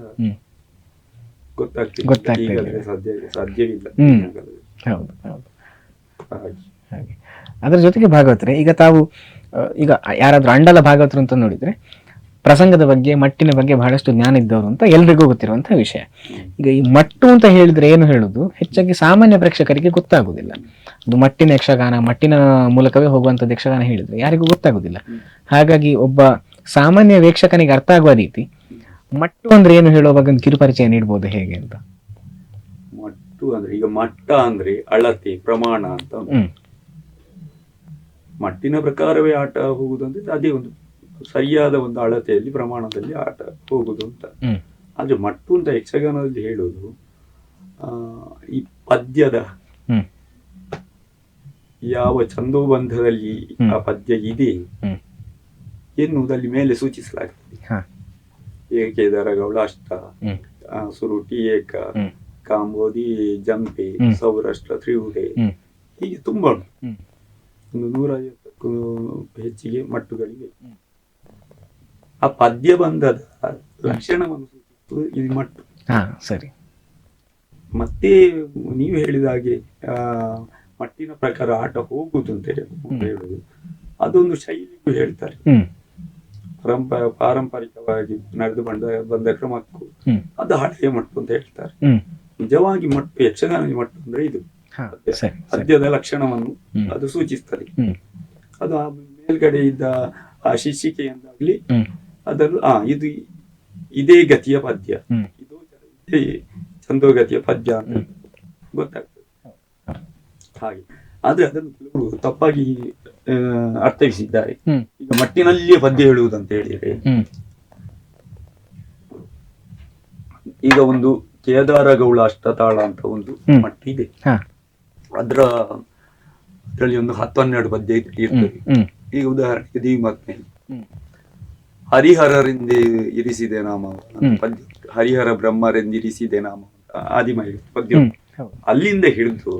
ಗೊತ್ತಾಗ್ತಿಲ್ಲ, ಸಾಧ್ಯವಿಲ್ಲ. ಹಾಗೆ ಅದ್ರ ಜೊತೆಗೆ ಭಾಗವತರೆ, ಈಗ ತಾವು ಈಗ ಯಾರಾದ್ರೂ ಅಂಡಲ ಭಾಗವತರು ಅಂತ ನೋಡಿದ್ರೆ ಪ್ರಸಂಗದ ಬಗ್ಗೆ, ಮಟ್ಟಿನ ಬಗ್ಗೆ ಬಹಳಷ್ಟು ಜ್ಞಾನ ಇದ್ದವರು ಅಂತ ಎಲ್ರಿಗೂ ಗೊತ್ತಿರುವಂತಹ ವಿಷಯ. ಈಗ ಈ ಮಟ್ಟು ಅಂತ ಹೇಳಿದ್ರೆ ಏನು ಹೇಳುದು, ಹೆಚ್ಚಾಗಿ ಸಾಮಾನ್ಯ ಪ್ರೇಕ್ಷಕರಿಗೆ ಗೊತ್ತಾಗುದಿಲ್ಲ. ಅದು ಮಟ್ಟಿನ ಯಕ್ಷಗಾನ, ಮಟ್ಟಿನ ಮೂಲಕವೇ ಹೋಗುವಂಥದ್ದು ಯಕ್ಷಗಾನ ಹೇಳಿದ್ರೆ ಯಾರಿಗೂ ಗೊತ್ತಾಗುದಿಲ್ಲ. ಹಾಗಾಗಿ ಒಬ್ಬ ಸಾಮಾನ್ಯ ವೀಕ್ಷಕನಿಗೆ ಅರ್ಥ ಆಗುವ ರೀತಿ ಮಟ್ಟು ಅಂದ್ರೆ ಏನು ಹೇಳುವಾಗ ಒಂದು ಕಿರುಪರಿಚಯ ನೀಡಬಹುದು ಹೇಗೆ ಅಂತ? ಮಟ್ಟು ಅಂದ್ರೆ, ಈಗ ಮಟ್ಟ ಅಂದ್ರೆ ಅಳತೆ, ಪ್ರಮಾಣ ಅಂತ. ಮಟ್ಟಿನ ಪ್ರಕಾರವೇ ಆಟ ಹೋಗುದಂದ್ರೆ ಅದೇ ಒಂದು ಸರಿಯಾದ ಒಂದು ಅಳತೆಯಲ್ಲಿ, ಪ್ರಮಾಣದಲ್ಲಿ ಆಟ ಹೋಗುದು ಅಂತ. ಆದ್ರೆ ಮಟ್ಟು ಅಂತ ಯಕ್ಷಗಾನದಲ್ಲಿ ಹೇಳುದು ಈ ಪದ್ಯದ ಯಾವ ಛಂದೋಬಂಧದಲ್ಲಿ ಆ ಪದ್ಯ ಇದೆ ಎನ್ನುವುದಲ್ಲಿ ಮೇಲೆ ಸೂಚಿಸಲಾಗ್ತದೆ. ಏಕೇದರ ಗೌಳ ಅಷ್ಟ, ಸುರುಟಿ ಏಕ, ಕಾಂಬೋದಿ ಜಂಪೆ, ಸೌರಾಷ್ಟ್ರ ತ್ರಿಹುಡೆ, ಹೀಗೆ ತುಂಬಾ ಒಂದು 150ಕ್ಕೂ ಹೆಚ್ಚಿಗೆ ಮಟ್ಟುಗಳಿವೆ. ಆ ಪದ್ಯ ಬಂಧದ ಲಕ್ಷಣವನ್ನು ಸೂಚಿಸುವುದು ಇದು ಮಟ್ಟು. ಸರಿ. ಮತ್ತೆ ನೀವು ಹೇಳಿದ ಹಾಗೆ ಮಟ್ಟಿನ ಪ್ರಕಾರ ಆಟ ಹೋಗುದು ಅಂತ ಹೇಳುದು, ಅದೊಂದು ಶೈಲಿಗೂ ಹೇಳ್ತಾರೆ. ಪಾರಂಪರಿಕವಾಗಿ ನಡೆದು ಬಂದ ಕ್ರಮಕ್ಕೂ ಅದು ಹಳೆಯ ಮಟ್ಟು ಅಂತ ಹೇಳ್ತಾರೆ. ನಿಜವಾಗಿ ಮಟ್ಟು, ಯಕ್ಷಗಾನದ ಮಟ್ಟು ಅಂದ್ರೆ ಇದು ಪದ್ಯದ ಲಕ್ಷಣವನ್ನು ಅದು ಸೂಚಿಸ್ತದೆ. ಅದು ಆ ಮೇಲ್ಗಡೆ ಇದ್ದ ಆ ಶಿಶಿಕೆ ಎಂದಾಗ್ಲಿ ಅದನ್ನು ಇದು ಇದೇ ಗತಿಯ ಪದ್ಯ, ಇದು ಛಂದೋಗತಿಯ ಪದ್ಯ ಅಂತ ಗೊತ್ತಾಗ್ತದೆ. ಹಾಗೆ ಆದ್ರೆ ಅದನ್ನು ಕೆಲವರು ತಪ್ಪಾಗಿ ಅರ್ಥೈಸಿದ್ದಾರೆ. ಹ್ಮ್. ಈಗ ಮಟ್ಟಿನಲ್ಲಿಯೇ ಪದ್ಯ ಹೇಳುವುದಂತ ಹೇಳಿದ್ರೆ, ಈಗ ಒಂದು ಕೇದಾರಗೌಳ ಅಷ್ಟತಾಳ ಅಂತ ಒಂದು ಮಟ್ಟಿ ಇದೆ. ಅದರಲ್ಲಿ ಒಂದು 10-12 ಪದ್ಯ ಇರ್ತದೆ. ಈಗ ಉದಾಹರಣೆಗೆ ದೇವಿಮಾತ್ಮೆಯಲ್ಲಿ ಹರಿಹರರಿಂದ ಇರಿಸಿದೆ ನಾಮ ಪದ್ಯ, ಹರಿಹರ ಬ್ರಹ್ಮರೆಂದಿರಿಸಿದೆ ನಾಮ ಆದಿಮಯ ಪದ್ಯ. ಅಲ್ಲಿಂದ ಹಿಡಿದು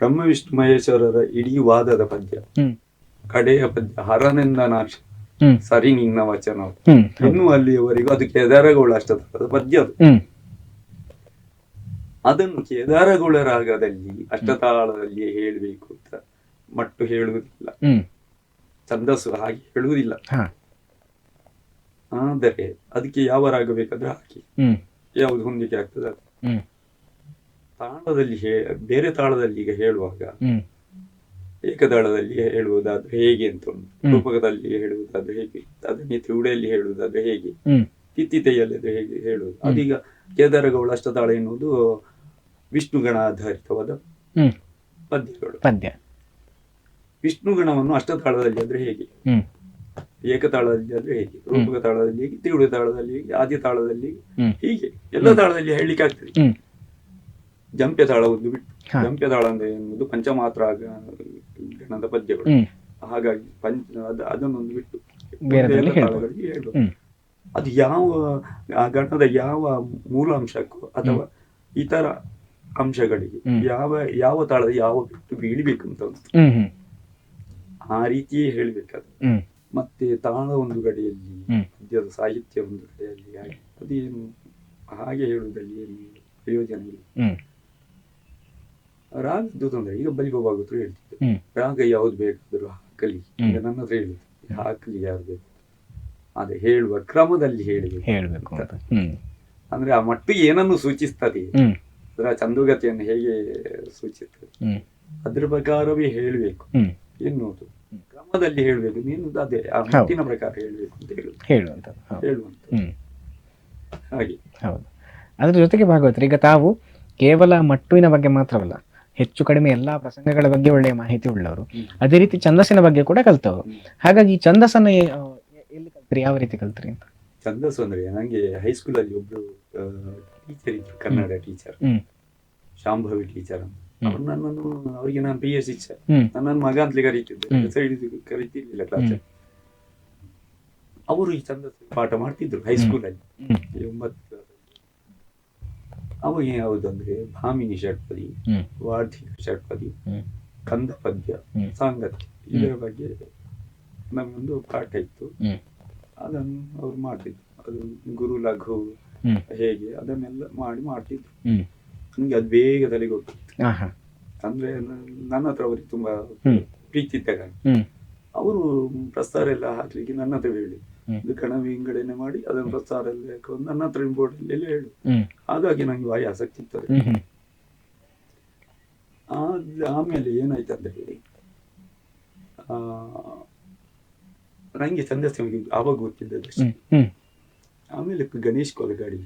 ಬ್ರಹ್ಮ ವಿಷ್ಣು ಮಹೇಶ್ವರರ ಇಡೀ ವಾದದ ಪದ್ಯ, ಕಡೆಯ ಪದ್ಯ ಹರನೆಂದ ನಾಶ ಸರಿ ನಿನ್ನ ವಚನ ಇನ್ನು ಅಲ್ಲಿಯವರೆಗೂ ಅದು ಕೇದಾರಗೌಳ ಅಷ್ಟತಾಳದ ಪದ್ಯ. ಅದನ್ನು ಕೇದಾರಗೌಳ ರಾಗದಲ್ಲಿ ಅಷ್ಟತಾಳದಲ್ಲಿ ಹೇಳಬೇಕು ಅಂತ ಮಟ್ಟು ಹೇಳುವುದಿಲ್ಲ, ಛಂದಸ್ಸು ಹಾಗೆ ಹೇಳುವುದಿಲ್ಲ. ಆದರೆ ಅದಕ್ಕೆ ಯಾವ ರಾಗ ಬೇಕಾದ್ರೆ ಹಾಕಿ, ಯಾವುದು ಹೊಂದಿಕೆ ಆಗ್ತದೆ ಅದು. ತಾಳದಲ್ಲಿ ಬೇರೆ ತಾಳದಲ್ಲಿ ಈಗ ಹೇಳುವಾಗ ಏಕತಾಳದಲ್ಲಿ ಹೇಳುವುದಾದ್ರೆ ಹೇಗೆ ಅಂತ ಉಂಟು, ರೂಪಕದಲ್ಲಿ ಹೇಳುವುದಾದ್ರೆ ಹೇಗೆ, ಅದನ್ನೇ ತ್ರಿವುಡೆಯಲ್ಲಿ ಹೇಳುವುದಾದ್ರೆ ಹೇಗೆ, ತಿತ್ತಿತೆಯಲ್ಲಿ ಹೇಗೆ ಹೇಳುವುದು. ಅದೀಗ ಕೇದಾರಗೌಳ ಅಷ್ಟತಾಳ ಎನ್ನುವುದು ವಿಷ್ಣುಗಣ ಆಧಾರಿತವಾದ ಪದ್ಯಗಳು. ವಿಷ್ಣುಗಣವನ್ನು ಅಷ್ಟತಾಳದಲ್ಲಿ ಆದ್ರೆ ಹೇಗೆ, ಏಕತಾಳದಲ್ಲಿ ಆದ್ರೆ ಹೇಗೆ, ರೂಪಕ ತಾಳದಲ್ಲಿ ಹೇಗೆ, ತ್ರಿವುಡೆ ತಾಳದಲ್ಲಿ ಹೇಗೆ, ಆದಿ ತಾಳದಲ್ಲಿ ಹೀಗೆ ಎಲ್ಲ ತಾಳದಲ್ಲಿ ಹೇಳಲಿಕ್ಕೆ ಆಗ್ತದೆ. ಜಂಪ್ಯ ತಾಳ ಒಂದು ಬಿಟ್ಟು, ಜಂಪ್ಯ ತಾಳ ಅಂದ್ರೆ ಎನ್ನುವುದು ಪಂಚಮಾತ್ರ ಗಣದ ಪದ್ಯಗಳು. ಹಾಗಾಗಿ ಅದನ್ನೊಂದು ಬಿಟ್ಟು ತಾಳಗಳಿಗೆ ಹೇಳುವುದು. ಅದು ಯಾವ ಗಣದ ಯಾವ ಮೂಲ ಅಂಶಕ್ಕೂ ಅಥವಾ ಇತರ ಅಂಶಗಳಿಗೆ ಯಾವ ತಾಳದ ಯಾವ ಬಿಟ್ಟು ಬೀಳ್ಬೇಕು ಅಂತ ಉಂಟು, ಆ ರೀತಿಯೇ ಹೇಳ್ಬೇಕಾದ್ರೆ. ಮತ್ತೆ ತಾಳ ಒಂದು ಕಡೆಯಲ್ಲಿ, ಪದ್ಯದ ಸಾಹಿತ್ಯ ಒಂದು ಕಡೆಯಲ್ಲಿ, ಅದೇನು ಹಾಗೆ ಹೇಳುವುದಲ್ಲಿ ಏನು ಪ್ರಯೋಜನ ಇಲ್ಲ. ರಾಗದ್ದು ತೊಂದರೆ. ಈಗ ಬಲಿಗೋಪಾಗದ್ರು ಹೇಳ್ತಿದ್ದೆ, ರಾಗ ಯಾವ್ದು ಬೇಕಾದ್ರು ಹಾಕಲಿ, ಈಗ ನನ್ನ ಹತ್ರ ಹೇಳಿದ್ರು ಹಾಕಲಿ ಯಾರು ಬೇಕು, ಅದೇ ಹೇಳುವ ಕ್ರಮದಲ್ಲಿ ಹೇಳಬೇಕು. ಅಂದ್ರೆ ಆ ಮಟ್ಟಿಗೆ ಏನನ್ನು ಸೂಚಿಸ್ತದೆ, ಅದರ ಚಂದುಗತಿಯನ್ನು ಹೇಗೆ ಸೂಚಿಸ್ತದೆ ಅದ್ರ ಪ್ರಕಾರವೇ ಹೇಳಬೇಕು ಎನ್ನುವುದು. ಕ್ರಮದಲ್ಲಿ ಹೇಳಬೇಕು, ನೀನು ಅದೇ ಆ ಮಟ್ಟಿನ ಪ್ರಕಾರ ಹೇಳಬೇಕು ಅಂತ ಹೇಳುವಂತ ಹಾಗೆ. ಹೌದು. ಅದ್ರ ಜೊತೆಗೆ ಭಾಗವತರು ಈಗ ತಾವು ಕೇವಲ ಮಟ್ಟುವಿನ ಬಗ್ಗೆ ಮಾತ್ರವಲ್ಲ, ಹೆಚ್ಚು ಕಡಿಮೆ ಎಲ್ಲಾ ಪ್ರಸಂಗಗಳ ಬಗ್ಗೆ ಒಳ್ಳೆಯ ಮಾಹಿತಿ ಉಳ್ಳವರು, ಅದೇ ರೀತಿ ಛಂದಸ್ಸಿನ ಬಗ್ಗೆ ಕೂಡ ಕಲ್ತವರು. ಹಾಗಾಗಿ ಈ ಛಂದಸ್ಸನ್ನ ಎಲ್ಲಿ ಕಲ್ತ್ರಿ, ಯಾವ ರೀತಿ ಕಲ್ತ್ರಿ ಅಂತ? ಛಂದಸ್ಸು ಅಂದ್ರೆ ನಂಗೆ ಹೈಸ್ಕೂಲ್ ಅಲ್ಲಿ ಒಬ್ರು ಟೀಚರ್ ಇದ್ರು, ಕನ್ನಡ ಟೀಚರ್, ಶಾಂಭವಿ ಟೀಚರ್ ಅಂತ. ಅವರಿಗೆ ನಾನು PH ಟೀಚರ್, ನನ್ನ ಮಗ ಅಂತಲೇ ಕರೀತಿದ್ದೆ, ಕರೀತಿರ್ಲಿಲ್ಲ ಕ್ಲಾಸ್. ಅವರು ಈ ಛಂದಸ್ಸು ಪಾಠ ಮಾಡ್ತಿದ್ರು ಹೈಸ್ಕೂಲ್ ಅಲ್ಲಿ 9th ಕ್ಲಾಸ್. ಅವಾಗ ಯಾವುದಂದ್ರೆ ಭಾಮಿನಿ ಷಟ್ಪದಿ, ವಾರ್ಧಿಕ ಷಟ್ಪದಿ, ಕಂದ ಪದ್ಯ, ಸಾಂಗತ್ಯ, ಇದರ ಬಗ್ಗೆ ನಮಗೊಂದು ಪಾಠ ಇತ್ತು. ಅದನ್ನು ಅವ್ರು ಮಾಡ್ತಿದ್ರು. ಅದು ಗುರು ಲಘು ಹೇಗೆ ಅದನ್ನೆಲ್ಲ ಮಾಡ್ತಿದ್ರು. ನಮ್ಗೆ ಅದು ಬೇಗ ತಲೆಗೆ ಹೋಗ್ತಿತ್ತು. ಅಂದ್ರೆ ನನ್ನ ಹತ್ರ ಅವ್ರಿಗೆ ತುಂಬಾ ಪ್ರೀತಿ ಇದ್ದಾಗ ಅವರು ಪ್ರಸ್ತಾರ ಎಲ್ಲ ಹಾಕ್ಲಿಕ್ಕೆ ನನ್ನ ಹತ್ರ ಹೇಳಿ, ಇದು ಕಣ ವಿಂಗಡಣೆ ಮಾಡಿ ಅದನ್ನು ಪ್ರಸ್ತಾರ ಎಲ್ಲ ಹಾಕೊಂಡು ನನ್ನ ಹತ್ರ ಬೋರ್ಡ್ ಎಲ್ಲ ಹೇಳು. ಹಾಗಾಗಿ ನಂಗೆ ಭಾರಿ ಆಸಕ್ತಿ ಇರ್ತದೆ. ಆಮೇಲೆ ಏನಾಯ್ತಂದ್ರೆ ನಂಗೆ ಛಂದಸ್ಸು ಆವಾಗ ಗೊತ್ತಿದ್ದದಷ್ಟೇ. ಆಮೇಲೆ ಗಣೇಶ್ ಕೊಲಗಾಡಿ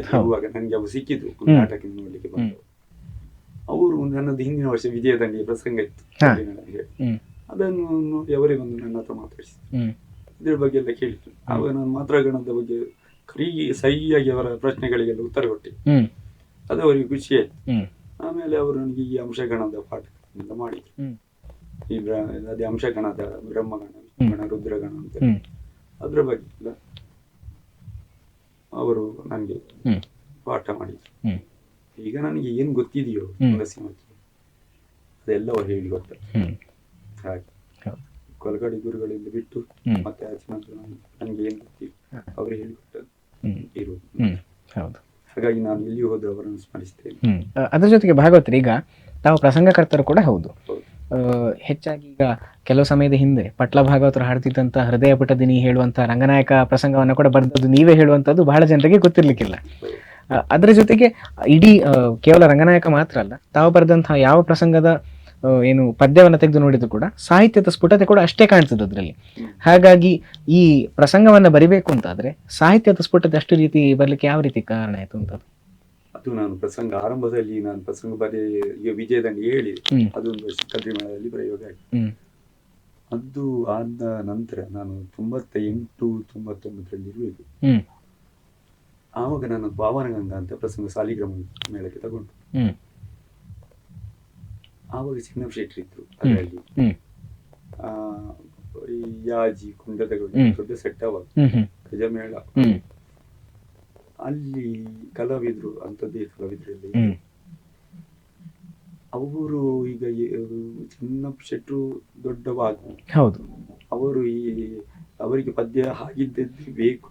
ಇರುವಾಗ ನಂಗೆ ಅವು ಸಿಕ್ಕಿದ್ರು ನಾಟಕ ನೋಡ್ಲಿಕ್ಕೆ ಬಂದವರು. ಅವರು ನನ್ನದು ಹಿಂದಿನ ವರ್ಷ ವಿಜಯದಂಡಿಯ ಪ್ರಸಂಗ ಇತ್ತು, ಅದನ್ನು ನೋಡಿ ಅವರೇ ಬಂದು ನನ್ನ ಹತ್ರ ಮಾತಾಡಿಸಿದ್ರು. ಇದ್ರ ಬಗ್ಗೆ ಎಲ್ಲ ಕೇಳಿದ್ರು. ಆವಾಗ ನಾನು ಮಾತ್ರಗಣದ ಬಗ್ಗೆ ಸರಿಯಾಗಿ ಅವರ ಪ್ರಶ್ನೆಗಳಿಗೆಲ್ಲ ಉತ್ತರ ಕೊಟ್ಟೆ. ಅದು ಅವರಿಗೆ ಖುಷಿ ಆಯ್ತು. ಆಮೇಲೆ ಅವರು ನನಗೆ ಈ ಅಂಶಗಣದ ಪಾಠ ಮಾಡಿದ್ರು. ಈ ಅದೇ ಅಂಶಗಣದ ಬ್ರಹ್ಮಗಣ, ವಿಷ್ಣುಗಣ, ರುದ್ರಗಣ ಅಂತ ಅದ್ರ ಬಗ್ಗೆ ಎಲ್ಲ ಅವರು ನನಗೆ ಪಾಠ ಮಾಡಿದ್ರು. ಈಗ ನನಗೆ ಏನ್ ಗೊತ್ತಿದೆಯೋ ನರಸಿಂಹಕ್ಕೆ ಅದೆಲ್ಲ ಅವ್ರು ಹೇಳಿ ಕೊಡ್ತಾರೆ. ಹಾಗೆ ಕೊಲಗಡಿ ಗುರುಗಳಿಂದ ಬಿಟ್ಟು ಮತ್ತೆ ಆಚೆ ನನಗೆ ಏನ್ ಗೊತ್ತಿಲ್ಲ ಅವರು ಹೇಳಿಕೊಟ್ಟದ್ದು ಇರುವುದು. ಹಾಗಾಗಿ ನಾನು ಎಲ್ಲಿ ಹೋದ್ರು ಅವರನ್ನು ಸ್ಮರಿಸ್ತೇನೆ. ಅದ್ರ ಜೊತೆಗೆ ಭಾಗವತರು ಈಗ ತಾವು ಪ್ರಸಂಗಕರ್ತರು ಕೂಡ ಹೌದು. ಹೆಚ್ಚಾಗಿ ಈಗ ಕೆಲವು ಸಮಯದ ಹಿಂದೆ ಪಟ್ಲ ಭಾಗವತರು ಹಾಡ್ತಿದ್ದಂತ ಹೃದಯ ಪುಟದಿನಿ ಹೇಳುವಂತ ರಂಗನಾಯಕ ಪ್ರಸಂಗವನ್ನ ಕೂಡ ಬರೆದದ್ದು ನೀವೇ ಹೇಳುವಂತದ್ದು ಬಹಳ ಜನರಿಗೆ ಗೊತ್ತಿರ್ಲಿಕ್ಕಿಲ್ಲ. ಅದರ ಜೊತೆಗೆ ಇಡೀ ಕೇವಲ ರಂಗನಾಯಕ ಮಾತ್ರ ಅಲ್ಲ, ತಾವು ಬರೆದಂತಹ ಯಾವ ಪ್ರಸಂಗದ ಏನು ಪದ್ಯವನ್ನ ತೆಗೆದು ನೋಡಿದ್ರು ಕೂಡ ಸಾಹಿತ್ಯದ ಸ್ಫುಟತೆ ಕೂಡ ಅಷ್ಟೇ ಕಾಣ್ತದೆ ಅದರಲ್ಲಿ. ಹಾಗಾಗಿ ಈ ಪ್ರಸಂಗವನ್ನ ಬರಿಬೇಕು ಅಂತಾದ್ರೆ ಸಾಹಿತ್ಯದ ಸ್ಫುಟತೆ ಅಷ್ಟು ರೀತಿ ಬರ್ಲಿಕ್ಕೆ ಯಾವ ರೀತಿ ಕಾರಣ ಆಯ್ತು ಅಂತ? ಅದು ನಾನು ಪ್ರಸಂಗ ಆರಂಭದಲ್ಲಿ ನಾನು ಪ್ರಸಂಗ ಬರೀ ಈಗ ವಿಜಯದಂಡಿ ಹೇಳಿ ಅದೊಂದು ಕದ್ರಿ ಮೇಳದಲ್ಲಿ ಪ್ರಯೋಗ ಆಗಿದೆ. ಅದು ಆದ ನಂತರ ನಾನು 98-99 ಇರುವುದು. ಆವಾಗ ನಾನು ಭಾವನಗಂಗಾ ಅಂತ ಪ್ರಸಂಗ ಸಾಲಿಗ್ರಾಮ ಮೇಳಕ್ಕೆ ತಗೊಂಡು ಆವಾಗ ಚಿನ್ನಪ್ಪ ಶೆಟ್ಟಿ ಇದ್ರು ಅದರಲ್ಲಿ. ಈ ಯಾಜಿ ಕುಂಡದಗಳು ದೊಡ್ಡ ಸೆಟ್ ಅವಾಗ ಗಜಮೇಳ ಅಲ್ಲಿ ಕಲಾವಿದ್ರು ಅಂಥದ್ದೇ ಕಲಾವಿದ್ರಲ್ಲಿ ಅವರು ಈಗ ಚಿನ್ನಪ್ಪ ಶೆಟ್ರು ದೊಡ್ಡ ವಾಗ್ಮಿ. ಹೌದು, ಅವರು ಅವರಿಗೆ ಪದ್ಯ ಹಾಗಿದ್ದದ್ದು ಬೇಕು.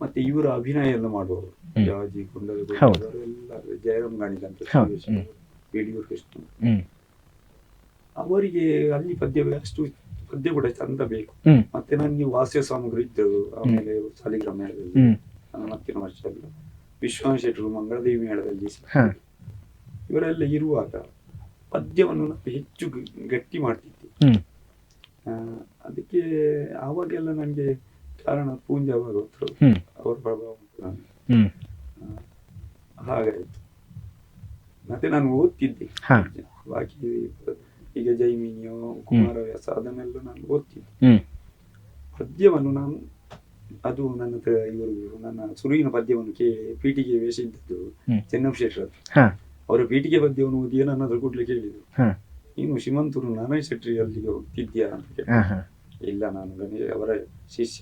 ಮತ್ತೆ ಇವರ ಅಭಿನಯ ಎಲ್ಲ ಮಾಡುವವರು ಯಾಜಿ ಕುಂಡದವರು ಎಲ್ಲ ಜಯರಾಮ್ ಗಾಣಿಗ ಅಂತ ಬೇಡಿಯೂರು ಕೃಷ್ಣ, ಅವರಿಗೆ ಅಲ್ಲಿ ಅಷ್ಟು ಪದ್ಯ ಕೂಡ ಚಂದ ಬೇಕು. ಮತ್ತೆ ನನಗೆ ವಾಸ್ಯ ಸಾಮಗ್ರಿ ಇದ್ದವು. ಆಮೇಲೆ ಸಾಲಿಗ್ರಾಮ ಮೇಳದಲ್ಲಿ ನನ್ನ ಮತ್ತಿನ ವರ್ಷ ಎಲ್ಲ ವಿಶ್ವಾಸ ಶೆಟ್ರು ಮಂಗಳದೇವಿ ಮೇಳದಲ್ಲಿ ಇವರೆಲ್ಲ ಇರುವಾಗ ಪದ್ಯವನ್ನು ನಾವು ಹೆಚ್ಚು ಗಟ್ಟಿ ಮಾಡ್ತಿದ್ದೆ. ಅದಕ್ಕೆ ಆವಾಗೆಲ್ಲ ನನಗೆ ಕಾರಣ ಪೂಂಜಾ ಭಾಗವತರು ಅವರ ಪ್ರಭಾವ ಹಾಗಾಯ್ತು. ಮತ್ತೆ ನಾನು ಓದ್ತಿದ್ದೆ ಬಾಕಿ ಈಗ ಜೈಮಿನಿಯೋ ಕುಮಾರವ್ಯಾಸ ಅದನ್ನೆಲ್ಲ ನಾನು ಓದ್ತಿದ್ದೆ. ಪದ್ಯವನ್ನು ನಾನು ಅದು ನನ್ನ ಸುರುವಿನ ಪದ್ಯವನ್ನು ಕೇಳಿ ಪೀಠಿಗೆ ವೇಷ ಇದ್ದದ್ದು ಚೆನ್ನಪ್ಪ ಶೆಟ್ಟಿ. ಅವರ ಪೀಠಿಗೆ ಪದ್ಯವನ್ನು ಓದಿ ನನ್ನ ಹತ್ರ ಕೂಡ್ಲೆ ಕೇಳಿದ್ರು, ನೀನು ಶ್ರೀಮಂತರು ನಾರಾಯಣ ಶೆಟ್ಟಿ ಅಲ್ಲಿಗೆ ಹೋಗ್ತಿದ್ಯಾ ಅಂತ ಕೇಳಿ. ಇಲ್ಲ, ನಾನು ಅವರ ಶಿಷ್ಯ,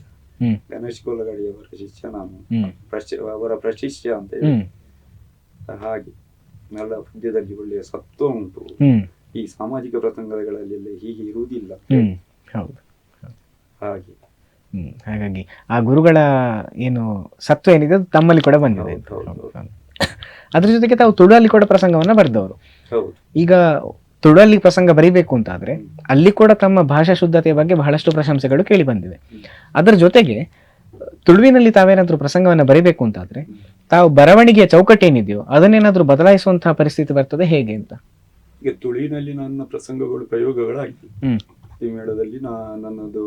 ಗಣೇಶ್ ಕೋಲಗಾಡಿ ಅವರ ಶಿಷ್ಯ, ನಾನು ಅವರ ಪ್ರಶಿಷ್ಯ ಅಂತ ಹೇಳಿ. ಹಾಗೆ ನನ್ನ ಪದ್ಯದಲ್ಲಿ ಒಳ್ಳೆಯ ಸತ್ವ ಉಂಟು, ಈ ಸಾಮಾಜಿಕ ಪ್ರಸಂಗಗಳಲ್ಲೆಲ್ಲ ಹೀಗೆ ಇರುವುದಿಲ್ಲ. ಹಾಗೆ ಹಾಗಾಗಿ ಆ ಗುರುಗಳ ಏನು ಸತ್ವ ಏನಿದೆ ಅದು ತಮ್ಮಲ್ಲಿ ಕೂಡ ಬಂದಿದೆ. ಅದ್ರ ಜೊತೆಗೆ ತಾವು ತುಳುವಲ್ಲಿ ಕೂಡ ಪ್ರಸಂಗವನ್ನ ಬರೆದವರು. ಈಗ ತುಳುವಲ್ಲಿ ಪ್ರಸಂಗ ಬರಿಬೇಕು ಅಂತ ಆದ್ರೆ ಅಲ್ಲಿ ಕೂಡ ತಮ್ಮ ಭಾಷಾ ಶುದ್ಧತೆಯ ಬಗ್ಗೆ ಬಹಳಷ್ಟು ಪ್ರಶಂಸೆಗಳು ಕೇಳಿ ಬಂದಿವೆ. ಅದರ ಜೊತೆಗೆ ತುಳುವಿನಲ್ಲಿ ತಾವೇನಾದ್ರೂ ಪ್ರಸಂಗವನ್ನ ಬರಿಬೇಕು ಅಂತ ಆದ್ರೆ ತಾವು ಬರವಣಿಗೆಯ ಚೌಕಟ್ಟೇನಿದೆಯೋ ಅದನ್ನೇನಾದ್ರೂ ಬದಲಾಯಿಸುವಂತಹ ಪರಿಸ್ಥಿತಿ ಬರ್ತದೆ ಹೇಗೆ ಅಂತ? ಈಗ ತುಳುವಿನಲ್ಲಿ ನನ್ನ ಪ್ರಸಂಗಗಳು ಪ್ರಯೋಗಗಳಾಗಿತ್ತು. ಈ ಮೇಳದಲ್ಲಿ ನನ್ನದು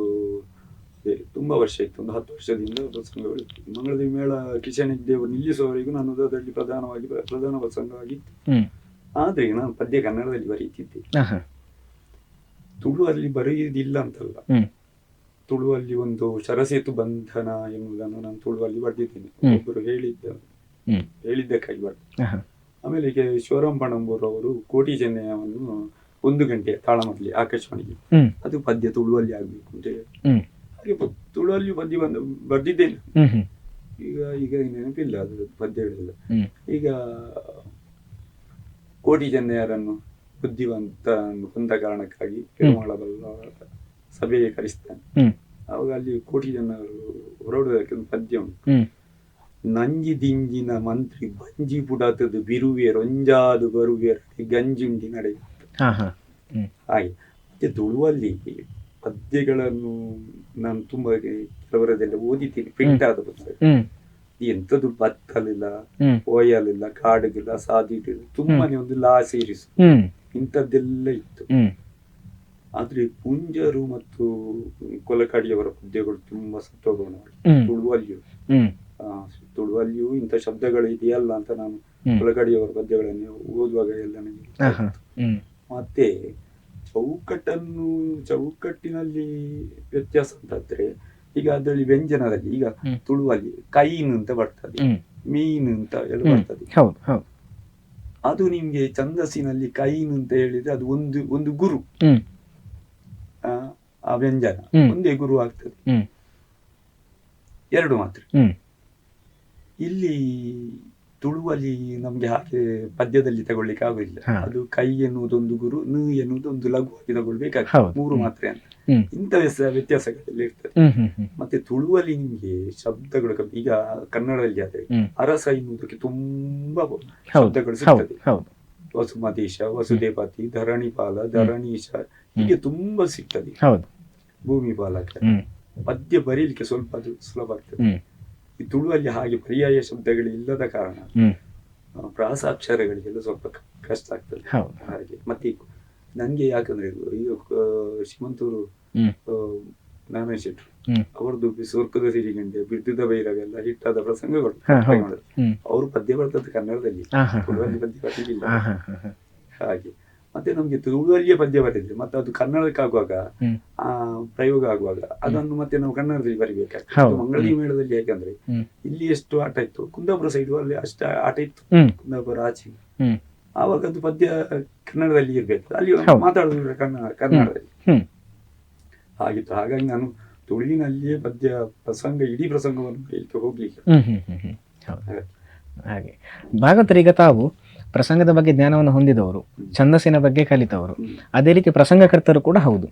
ತುಂಬಾ ವರ್ಷ ಇತ್ತು, ಒಂದು 10 ವರ್ಷದಿಂದ ಪ್ರಸಂಗಗಳು ಇತ್ತು. ಮಂಗಳದೇವಿ ಮೇಳ ಕಿಶನ್ ದೇವರು ನಿಲ್ಲಿಸುವವರೆಗೂ ನನ್ನದು ಅದರಲ್ಲಿ ಪ್ರಧಾನ ಪ್ರಸಂಗವಾಗಿತ್ತು. ಆದ್ರೆ ನಾನು ಪದ್ಯ ಕನ್ನಡದಲ್ಲಿ ಬರೀತಿದ್ದೆ. ತುಳುವಲ್ಲಿ ಬರೆಯುವುದಿಲ್ಲ ಅಂತಲ್ಲ, ತುಳುವಲ್ಲಿ ಒಂದು ಶರಸೇತು ಬಂಧನ ಎನ್ನುವುದನ್ನು ನಾನು ತುಳುವಲ್ಲಿ ಬರೆದಿದ್ದೇನೆ. ಒಬ್ಬರು ಹೇಳಿದ್ದಕ್ಕಾಗಿ ಬರ್ತೀನಿ. ಆಮೇಲೆ ಈಗ ಶಿವರಾಮ್ ಪಣಂಬೂರ್ ಅವರು ಕೋಟಿ ಚೆನ್ನಯ್ಯವನ್ನು 1 ಗಂಟೆಯ ತಾಳಮಲ್ಲಿ ಆಕಾಶವಾಣಿಗೆ ಅದು ಪದ್ಯ ತುಳುವಲ್ಲಿ ಆಗ್ಬೇಕು ಅಂತ ಹೇಳಿ ಹಾಗೆ ತುಳುವಲ್ಲಿ ಪದ್ಯ ಬರ್ದಿದ್ದೇನೆ. ಈಗ ನೆನಪಿಲ್ಲ ಅದು ಪದ್ಯಗಳೆಲ್ಲ. ಈಗ ಕೋಟಿ ಚೆನ್ನಯ್ಯರನ್ನು ಬುದ್ಧಿವಂತ ಕೊಂದ ಕಾರಣಕ್ಕಾಗಿ ಪೆರುಮಾಳಬಲ್ಲ ಸಭೆಗೆ ಕರೆಸ್ತಾನೆ. ಅವಾಗ ಅಲ್ಲಿ ಕೋಟಿ ಚೆನ್ನಯ್ಯರು ಹೊರಡುವುದಕ್ಕೆ ಒಂದು ಪದ್ಯ ಉಂಟು. ನಂಜಿ ದಿಂಜಿನ ಮಂತ್ರಿ ಬಂಜಿ ಪುಡಾತದು ಬಿರುವೆ ರೊಂಜಾದು ಬರುವೆ ಗಂಜುಂಡಿ ನಡೆಯುತ್ತೆ. ಹಾಗೆ ಮತ್ತೆ ತುಳುವಲ್ಲಿ ಪದ್ಯಗಳನ್ನು ನಾನು ತುಂಬಾ ಕೆಲವರದೆಲ್ಲ ಓದಿದ್ದೀನಿ, ಪ್ರಿಂಟ್ ಆದ ಪುಸ್ತಕ. ಎಂತದ್ದು ಬತ್ತಲಿಲ್ಲ, ಓಯಲಿಲ್ಲ, ಕಾಡುಗಿಲ್ಲ, ಸಾದಿಗಿಲ್ಲ, ತುಂಬಾನೇ ಒಂದು ಲಾ ಸೇರಿಸು ಇಂಥದ್ದೆಲ್ಲ ಇತ್ತು. ಆದ್ರೆ ಪುಂಜರು ಮತ್ತು ಕೊಲಕಾಡಿಯವರ ಪದ್ಯಗಳು ತುಂಬಾ ಸತ್ವಗುಣ. ತುಳುವಲ್ಲಿಯೂ ಇಂಥ ಶಬ್ದಗಳು ಇದೆಯಲ್ಲ ಅಂತ ನಾನು ಕೊಲಕಾಡಿಯವರ ಪದ್ಯಗಳನ್ನು ಓದುವಾಗ ಎಲ್ಲ ನನಗೆ. ಮತ್ತೆ ಚೌಕಟ್ಟಿನಲ್ಲಿ ವ್ಯತ್ಯಾಸ ಅಂತಾದ್ರೆ ಈಗ ಅದರಲ್ಲಿ ವ್ಯಂಜನದಲ್ಲಿ ಈಗ ತುಳುವಲ್ಲಿ ಕೈನ್ ಅಂತ ಬರ್ತದೆ, ಮೀನ್ ಅಂತ ಎಲ್ಲ ಬರ್ತದೆ. ಅದು ನಿಮ್ಗೆ ಛಂದಸ್ಸಿನಲ್ಲಿ ಕೈನ್ ಅಂತ ಹೇಳಿದ್ರೆ ಅದು ಒಂದು ಗುರು, ಆ ವ್ಯಂಜನ ಒಂದೇ ಗುರು ಆಗ್ತದೆ, 2 ಮಾತ್ರ. ಇಲ್ಲಿ ತುಳುವಲ್ಲಿ ನಮ್ಗೆ ಹಾಗೆ ಪದ್ಯದಲ್ಲಿ ತಗೊಳ್ಳಿಕ್ಕೆ ಆಗುದಿಲ್ಲ. ಅದು ಕೈ ಎನ್ನುವುದೊಂದು ಗುರು, ನು ಎನ್ನುವುದೊಂದು ಲಘುವಾಗಿ ತಗೊಳ್ಬೇಕಾಗ್ತದೆ, 3 ಮಾತ್ರ ಅಂತ. ಇಂಥ ವ್ಯತ್ಯಾಸಗಳೆಲ್ಲ ಇರ್ತದೆ. ಮತ್ತೆ ತುಳುವಲ್ಲಿ ನಿಮ್ಗೆ ಶಬ್ದಗಳು ಈಗ ಕನ್ನಡದಲ್ಲಿ ಆದ್ರೆ ಅರಸ ಎನ್ನುವುದಕ್ಕೆ ತುಂಬಾ ಶಬ್ದಗಳು ಸಿಗ್ತದೆ. ವಸುಮತೇಶ, ವಸುದೇವತಿ, ಧರಣಿಪಾಲ, ಧರಣೀಶ, ಹೀಗೆ ತುಂಬಾ ಸಿಗ್ತದೆ. ಭೂಮಿ ಪಾಲಕ ಪದ್ಯ ಬರೀಲಿಕ್ಕೆ ಸ್ವಲ್ಪ ಅದು ಸುಲಭ ಆಗ್ತದೆ. ಈ ತುಳುವಲ್ಲಿ ಹಾಗೆ ಪರ್ಯಾಯ ಶಬ್ದಗಳು ಇಲ್ಲದ ಕಾರಣ ಪ್ರಾಸಾಕ್ಷರಗಳಿಗೆಲ್ಲ ಸ್ವಲ್ಪ ಕಷ್ಟ ಆಗ್ತದೆ. ಹಾಗೆ ಮತ್ತೆ ನನ್ಗೆ ಯಾಕಂದ್ರೆ ಈಗ ಶ್ರೀಮಂತರು ನಾರಾಯಣ ಶೆಟ್ರು ಹ್ಮ್. ಅವರದ್ದು ಸ್ವರ್ಗದ ಸಿರಿಗಂಡೆ, ಬಿರ್ದುದ ಭೈರವ ಎಲ್ಲ ಹಿಟ್ಟಾದ ಪ್ರಸಂಗಗಳು. ಹಾ, ಹೌದು. ಅವರು ಪದ್ಯ ಬರ್ತದ್ದು ಕನ್ನಡದಲ್ಲಿ, ಹಾ, ಹಾ, ಹಾ. ತುಳುವಲ್ಲಿ ಪದ್ಯ ಬರಲಿಲ್ಲ. ಹಾ, ಹಾ, ಹಾ, ಹಾ. ಹಾಗೆ ಮತ್ತೆ ನಮ್ಗೆ ತುಳುವಲ್ಲಿಯೇ ಪದ್ಯ ಬರೆದಿದ್ರೆ ಮತ್ತೆ ಅದು ಕನ್ನಡಕ್ಕಾಗುವಾಗ ಹ್ಮ್. ಪ್ರಯೋಗ ಆಗುವಾಗ ಅದನ್ನು ಮತ್ತೆ ನಾವು ಕನ್ನಡದಲ್ಲಿ ಬರಿಬೇಕಾಗ್ತದೆ. ಹೌದು. ಮಂಗಳೂರು ಮೇಳದಲ್ಲಿ ಹೇಗಂದ್ರೆ ಹ್ಮ್. ಇಲ್ಲಿ ಎಷ್ಟು ಆಟ ಇತ್ತು, ಕುಂದಾಪುರ ಸೈಡ್ ಅಲ್ಲಿ ಅಷ್ಟ ಆಟ ಇತ್ತು. ಹ್ಮ್. ಕುಂದಾಪುರ ಆಚೆ ಹ್ಮ್. ಆವಾಗ ಅದು ಪದ್ಯ ಕನ್ನಡದಲ್ಲಿ ಇರ್ಬೇಕು, ಅಲ್ಲಿ ಹೌದು. ಮಾತಾಡೋದು ಕನ್ನಡದಲ್ಲಿ ಹ್ಮ್. ಆಗಿತ್ತು. ಹಾಗಾಗಿ ನಾನು ತುಳುವಿನಲ್ಲಿಯೇ ಪದ್ಯ ಪ್ರಸಂಗ, ಇಡೀ ಪ್ರಸಂಗವನ್ನು ಬರೀಲಿಕ್ಕೆ ಹೋಗ್ಲಿಕ್ಕೆ. ಹ್ಮ್, ಹ್ಮ್, ಹ್ಮ್, ಹ್ಮ್. ಹೌದು. ಹಾಗೆ ಭಾಗವತರೀಗ ತಾವು ಪ್ರಸಂಗದ ಬಗ್ಗೆ ಜ್ಞಾನವನ್ನು ಹೊಂದಿದವರು, ಛಂದಸ್ಸಿನ ಬಗ್ಗೆ ಕಲಿತವರು, ಅದೇ ರೀತಿ ಪ್ರಸಂಗಕರ್ತರು ಕೂಡ ಹೌದು.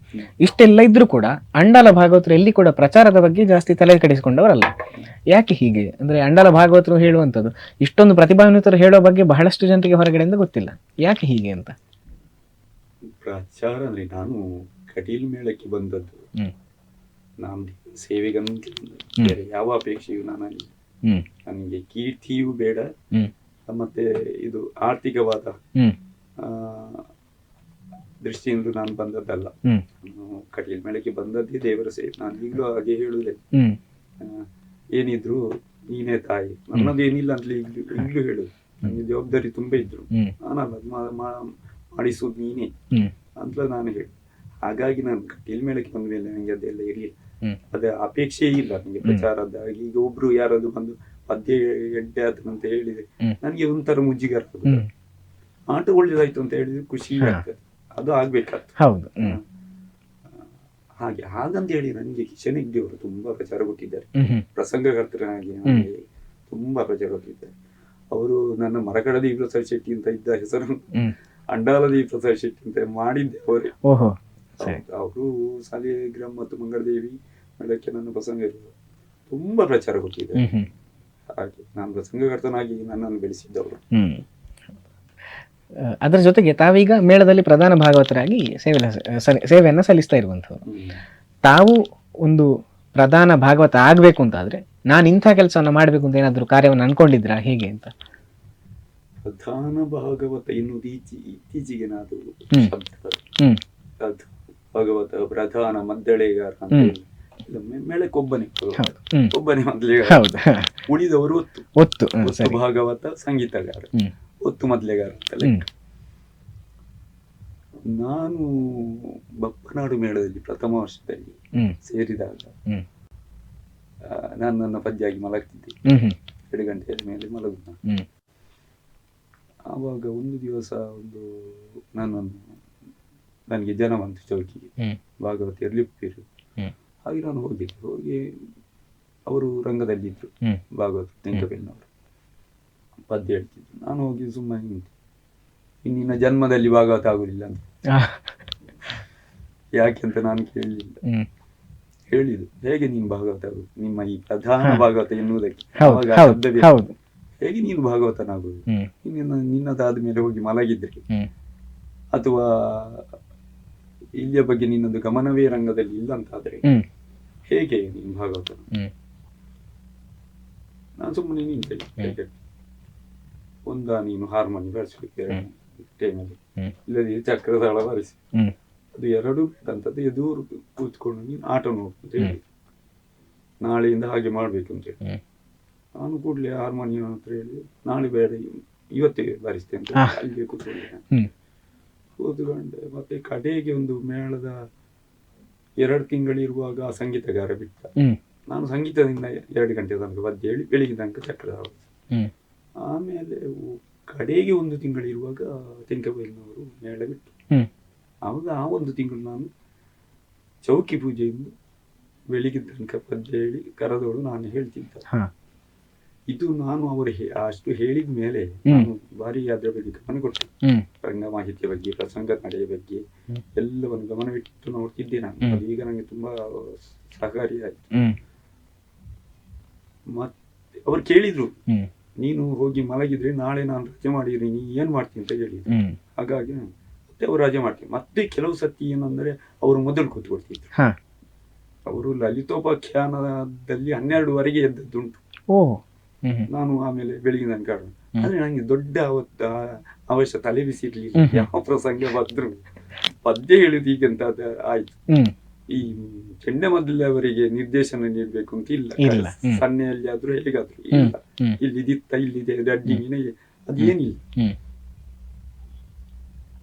ಇಷ್ಟೆಲ್ಲ ಇದ್ರೂ ಕೂಡ ಅಂಡಾಲ ಭಾಗವತರು ಎಲ್ಲಿ ಕೂಡ ಪ್ರಚಾರದ ಬಗ್ಗೆ ಜಾಸ್ತಿ ತಲೆ ಕೆಡಿಸಿಕೊಂಡವರಲ್ಲ. ಯಾಕೆ ಹೀಗೆ ಅಂದ್ರೆ ಅಂಡಾಲ ಭಾಗವತರು ಹೇಳುವಂಥದ್ದು ಇಷ್ಟೊಂದು ಪ್ರತಿಭಾನ್ವಿತರು ಹೇಳೋ ಬಗ್ಗೆ ಬಹಳಷ್ಟು ಜನರಿಗೆ ಹೊರಗಡೆಯಿಂದ ಗೊತ್ತಿಲ್ಲ. ಯಾಕೆ ಹೀಗೆ ಅಂತ? ಪ್ರಚಾರ ಅಂದ್ರೆ ನಾನು ಕಟೀಲ್ ಮೇಳಕ್ಕೆ ಬಂದದ್ದು ನಾನು ಸೇವೆಗಂತ, ಬೇರೆ ಯಾವ ಅಪೇಕ್ಷೆಯೂ ನಾನಲ್ಲಿ. ನನಗೆ ಕೀರ್ತಿಯೂ ಬೇಡ, ಮತ್ತೆ ಇದು ಆರ್ಥಿಕವಾದ ದೃಷ್ಟಿಯಿಂದ ನಾನು ಬಂದದ್ದಲ್ಲ. ನಾನು ಕಟೀಲ್ ಮೇಳಕ್ಕೆ ಬಂದದ್ದೇ ದೇವರ ಸೇವೆ. ನಾನು ಈಗಲೂ ಹಾಗೆ ಹೇಳುವುದೇ, ಏನಿದ್ರು ನೀನೇ ತಾಯಿ, ನನ್ನದು ಏನಿಲ್ಲ ಅಂತಲೇ ಈಗಲೂ ಹೇಳುದು. ನನಗೆ ಜವಾಬ್ದಾರಿ ತುಂಬಾ ಇದ್ರು, ನಾನಲ್ಲ ಮಾಡಿಸುವುದು ನೀನೇ ಅಂತ ನಾನು ಹೇಳಿ. ಹಾಗಾಗಿ ನಾನು ಕಟೀಲ್ ಮೇಳಕ್ಕೆ ಬಂದ ಮೇಲೆ ನನಗೆ ಅದೆಲ್ಲ ಇರಲಿಲ್ಲ, ಅದೇ ಅಪೇಕ್ಷೆ ಇಲ್ಲ ನನಗೆ ಪ್ರಚಾರದ. ಈಗ ಒಬ್ರು ಯಾರಾದ್ರು ಬಂದು ಪದ್ಯ ಎಡ್ಡೆ ಆತನಂತ ಹೇಳಿದ್ರೆ ನನಗೆ ಒಂಥರ ಮುಜ್ಜಿಗಾರ ಆಗುದು. ಆಟ ಒಳ್ಳೇದಾಯ್ತು ಅಂತ ಹೇಳಿದ್ರೆ ಖುಷಿ ಆಗ್ತದೆ, ಅದು ಆಗ್ಬೇಕಾಗ್ತದೆ. ಹೌದು. ಹಾಗೆ ಹಾಗಂತ ಹೇಳಿ ನನಗೆ ಕಿಶನ್ ಹೆಗ್ಡೆ ಅವರು ತುಂಬಾ ಪ್ರಚಾರ ಕೊಟ್ಟಿದ್ದಾರೆ, ಪ್ರಸಂಗಕರ್ತರಾಗಿ ತುಂಬಾ ಪ್ರಚಾರ ಕೊಟ್ಟಿದ್ದಾರೆ. ಅವರು ನನ್ನ ಮರಕಡದಿ ಪ್ರಸಾದ್ ಶೆಟ್ಟಿ ಅಂತ ಇದ್ದ ಹೆಸರು ಅಂಡಾಲದಿ ಪ್ರಸಾದ್ ಶೆಟ್ಟಿ ಅಂತ ಮಾಡಿದ್ದೆ ಅವರೇ. ಅವರು ಸಾಲಿಗ್ರಾಮ್ ಮತ್ತು ಮಂಗಳದೇವಿ ಮೇಳಕ್ಕೆ ನನ್ನ ಪ್ರಸಂಗ ಇರುವುದು ತುಂಬಾ ಪ್ರಚಾರ ಕೊಟ್ಟಿದ್ದಾರೆ. ಹಾಗೆ ನಾನು ಪ್ರಸಂಗಕರ್ತನಾಗಿ ನನ್ನನ್ನು ಬೆಳೆಸಿದ್ದವರು. ಅದರ ಜೊತೆಗೆ ತಾವೀಗ ಮೇಳದಲ್ಲಿ ಪ್ರಧಾನ ಭಾಗವತರಾಗಿ ಸೇವೆಯನ್ನು ಸಲ್ಲಿಸ್ತಾ ಇರುವಂಥವ್ರು. ತಾವು ಒಂದು ಪ್ರಧಾನ ಭಾಗವತ ಆಗ್ಬೇಕು ಅಂತಾದ್ರೆ ನಾನು ಇಂಥ ಕೆಲಸವನ್ನ ಮಾಡ್ಬೇಕು ಅಂತ ಏನಾದ್ರು ಕಾರ್ಯವನ್ನು ಅನ್ಕೊಂಡಿದ್ರಾ, ಹೇಗೆ ಅಂತ? ಪ್ರಧಾನ ಭಾಗವತ ಎನ್ನುವುದು ಇತ್ತೀಚೆಗೆ ನಾದು ಭಾಗವತ ಪ್ರಧಾನ ಮದ್ದಳೆಗಾರ ಅಂತ ಮೇಳಕ್ಕೆ ಒಬ್ಬನೇ ಮೊದಲೇಗಾರ, ಉಳಿದವರು ಒತ್ತು ಭಾಗವತ ಸಂಗೀತಗಾರ, ಒತ್ತು ಮೊದಲೇಗಾರ ಅಂತ ಲೆಕ್ಕ. ನಾನು ಬಪ್ಪನಾಡು ಮೇಳದಲ್ಲಿ ಪ್ರಥಮ ವರ್ಷದಲ್ಲಿ ಸೇರಿದಾಗ ನಾನು ನನ್ನ ಪದ್ಯಾಗಿ ಮಲಗ್ತಿದ್ದೆ, 2 ಗಂಟೆಯ ಮೇಲೆ ಮಲಗುದು. ಆವಾಗ ಒಂದು ದಿವಸ ನನಗೆ ಜನ ಬಂತು ಚೌಕಿಗೆ, ಭಾಗವತ ಇರ್ಲಿಪ್ಪಿರು. ಹಾಗೆ ನಾನು ಹೋಗಿ ಅವರು ರಂಗದಲ್ಲಿದ್ರು, ಭಾಗವತ ತೆಂಕಬೇನವರು ಪದ್ಯ ಹೇಳ್ತಿದ್ರು. ನಾನು ಹೋಗಿ ಸುಮ್ಮನೆ ನಿಂತೆ, ಇನ್ನಿನ ಜನ್ಮದಲ್ಲಿ ಭಾಗವತ ಆಗುದಿಲ್ಲ ಅಂತ. ಯಾಕೆ ಅಂತ ನಾನು ಕೇಳಲಿಲ್ಲ. ಹೇಳಿದ್ರು, ಹೇಗೆ ನೀನು ಭಾಗವತ ಆಗುದು, ನಿಮ್ಮ ಈ ಪ್ರಧಾನ ಭಾಗವತ ಎನ್ನುವುದಕ್ಕೆ ಹೇಗೆ ನೀನು ಭಾಗವತನಾಗುವುದು, ನಿನ್ನದಾದ ಮೇಲೆ ಹೋಗಿ ಮಲಗಿದ್ರೆ ಅಥವಾ ಇಲ್ಲಿಯ ಬಗ್ಗೆ ನಿನ್ನದು ಗಮನವೇ ರಂಗದಲ್ಲಿ ಇಲ್ಲ ಅಂತಾದ್ರೆ ಹೇಗೆ ನೀನು ಭಾಗವತ? ನಾನು ಸುಮ್ಮನೆ ನಿಂತೆ. ನೀನು ಹಾರ್ಮೋನಿ ಬಾರಿಸ್ಲಿಕ್ಕೆ ಟೈಮಲ್ಲಿ, ಇಲ್ಲದೆ ಚಕ್ರತಾಳ ಬಾರಿಸಿ, ಅದು ಎರಡೂ ಬೇಕಂತದ್ದು. ಎದುರು ಕೂತ್ಕೊಂಡು ನೀನು ಆಟ ನೋಡು ಅಂತ ಹೇಳಿ, ನಾಳೆಯಿಂದ ಹಾಗೆ ಮಾಡ್ಬೇಕು ಅಂತ ಹೇಳಿ. ನಾನು ಕೂಡ್ಲೆ ಹಾರ್ಮೋನಿಯಂ ಹತ್ರ ಹೇಳಿ, ನಾಳೆ ಬೇಡ ಇವತ್ತೇ ಬಾರಿಸ್ತೇನೆ ಅಂತ ಅಲ್ಲಿಗೆ ಕೂತ್ಕೊಂಡಿದ್ದೆ. ಕೂತ್ಕೊಂಡೆ. ಮತ್ತೆ ಕಡೆಗೆ ಒಂದು ಮೇಳದ 2 ತಿಂಗಳಿರುವಾಗ ಸಂಗೀತಗಾರ ಬಿಟ್ಟ. ನಾನು ಸಂಗೀತದಿಂದ 2 ಗಂಟೆ ತನಕ ಪದ್ಯ ಹೇಳಿ ಬೆಳಿಗ್ಗೆ ತನಕ ಚಕ್ರದ. ಆಮೇಲೆ ಕಡೆಗೆ 1 ತಿಂಗಳಿರುವಾಗ ತೆಂಕಬೈಲ್ನವರು ಮೇಳ ಬಿಟ್ಟು, ಆವಾಗ ಆ 1 ತಿಂಗಳು ನಾನು ಚೌಕಿ ಪೂಜೆಯಿಂದ ಬೆಳಿಗ್ಗೆ ತನಕ ಪದ್ಯ ಹೇಳಿ ಕರೆದೋಳು ನಾನು ಹೇಳ್ತಿದ್ದ. ಇದು ನಾನು ಅವರು ಅಷ್ಟು ಹೇಳಿದ ಮೇಲೆ ನಾನು ಭಾರಿ ಅದರ ಬಗ್ಗೆ ಗಮನ ಕೊಟ್ಟೆ. ರಂಗ ಮಾಹಿತಿಯ ಬಗ್ಗೆ, ಪ್ರಸಂಗ ನಡೆಯ ಬಗ್ಗೆ ಎಲ್ಲವನ್ನು ಗಮನವಿಟ್ಟು ನೋಡ್ತಿದ್ದೆ ನಾನು. ಅದು ಈಗ ನನಗೆ ತುಂಬಾ ಸಹಕಾರಿಯಾಯಿತು. ಮತ್ತೆ ಅವರು ಕೇಳಿದ್ರು, ನೀನು ಹೋಗಿ ಮಲಗಿದ್ರೆ ನಾಳೆ ನಾನು ರಜೆ ಮಾಡಿದ್ರೆ ನೀ ಏನ್ ಮಾಡ್ತೀನಿ ಅಂತ ಹೇಳಿದ್ರು. ಹಾಗಾಗಿ ಮತ್ತೆ ಅವರು ರಜೆ ಮಾಡ್ತೀನಿ. ಮತ್ತೆ ಕೆಲವು ಸತಿ ಏನಂದ್ರೆ ಅವರು ಮೊದಲು ಕೂತ್ಕೊಳ್ತಿದ್ರು. ಅವರು ಲಲಿತೋಪಾಖ್ಯಾನದಲ್ಲಿ 12ವರೆಗೆ ಎದ್ದದ್ದುಂಟು. ನಾನು ಆಮೇಲೆ ಬೆಳಿಗ್ಗೆ ನನ್ನ ಕಾರಣ. ಆದ್ರೆ ನಂಗೆ ದೊಡ್ಡ ಅವಶ್ಯ ತಲೆ ಬಿಸಿ ಇರ್ಲಿಲ್ಲ. ಯಾವ ಪ್ರಸಂಗ ಬಂದ್ರು ಪದ್ಯ ಹೇಳುದು ಈಗಂತ ಆಯ್ತು. ಈ ಚಂಡಮದ್ದಲೆಯವರಿಗೆ ನಿರ್ದೇಶನ ನೀಡಬೇಕು ಅಂತ ಇಲ್ಲ. ಇಲ್ಲ. ಸನ್ನೆಯಲ್ಲಿ ಆದ್ರೂ ಹೇಗಾದ್ರು ಇಲ್ಲ, ಇಲ್ಲಿದಿತ್ತ ಇಲ್ಲಿದೆ ಅಡ್ಡಿ ಅದೇನಿಲ್ಲ.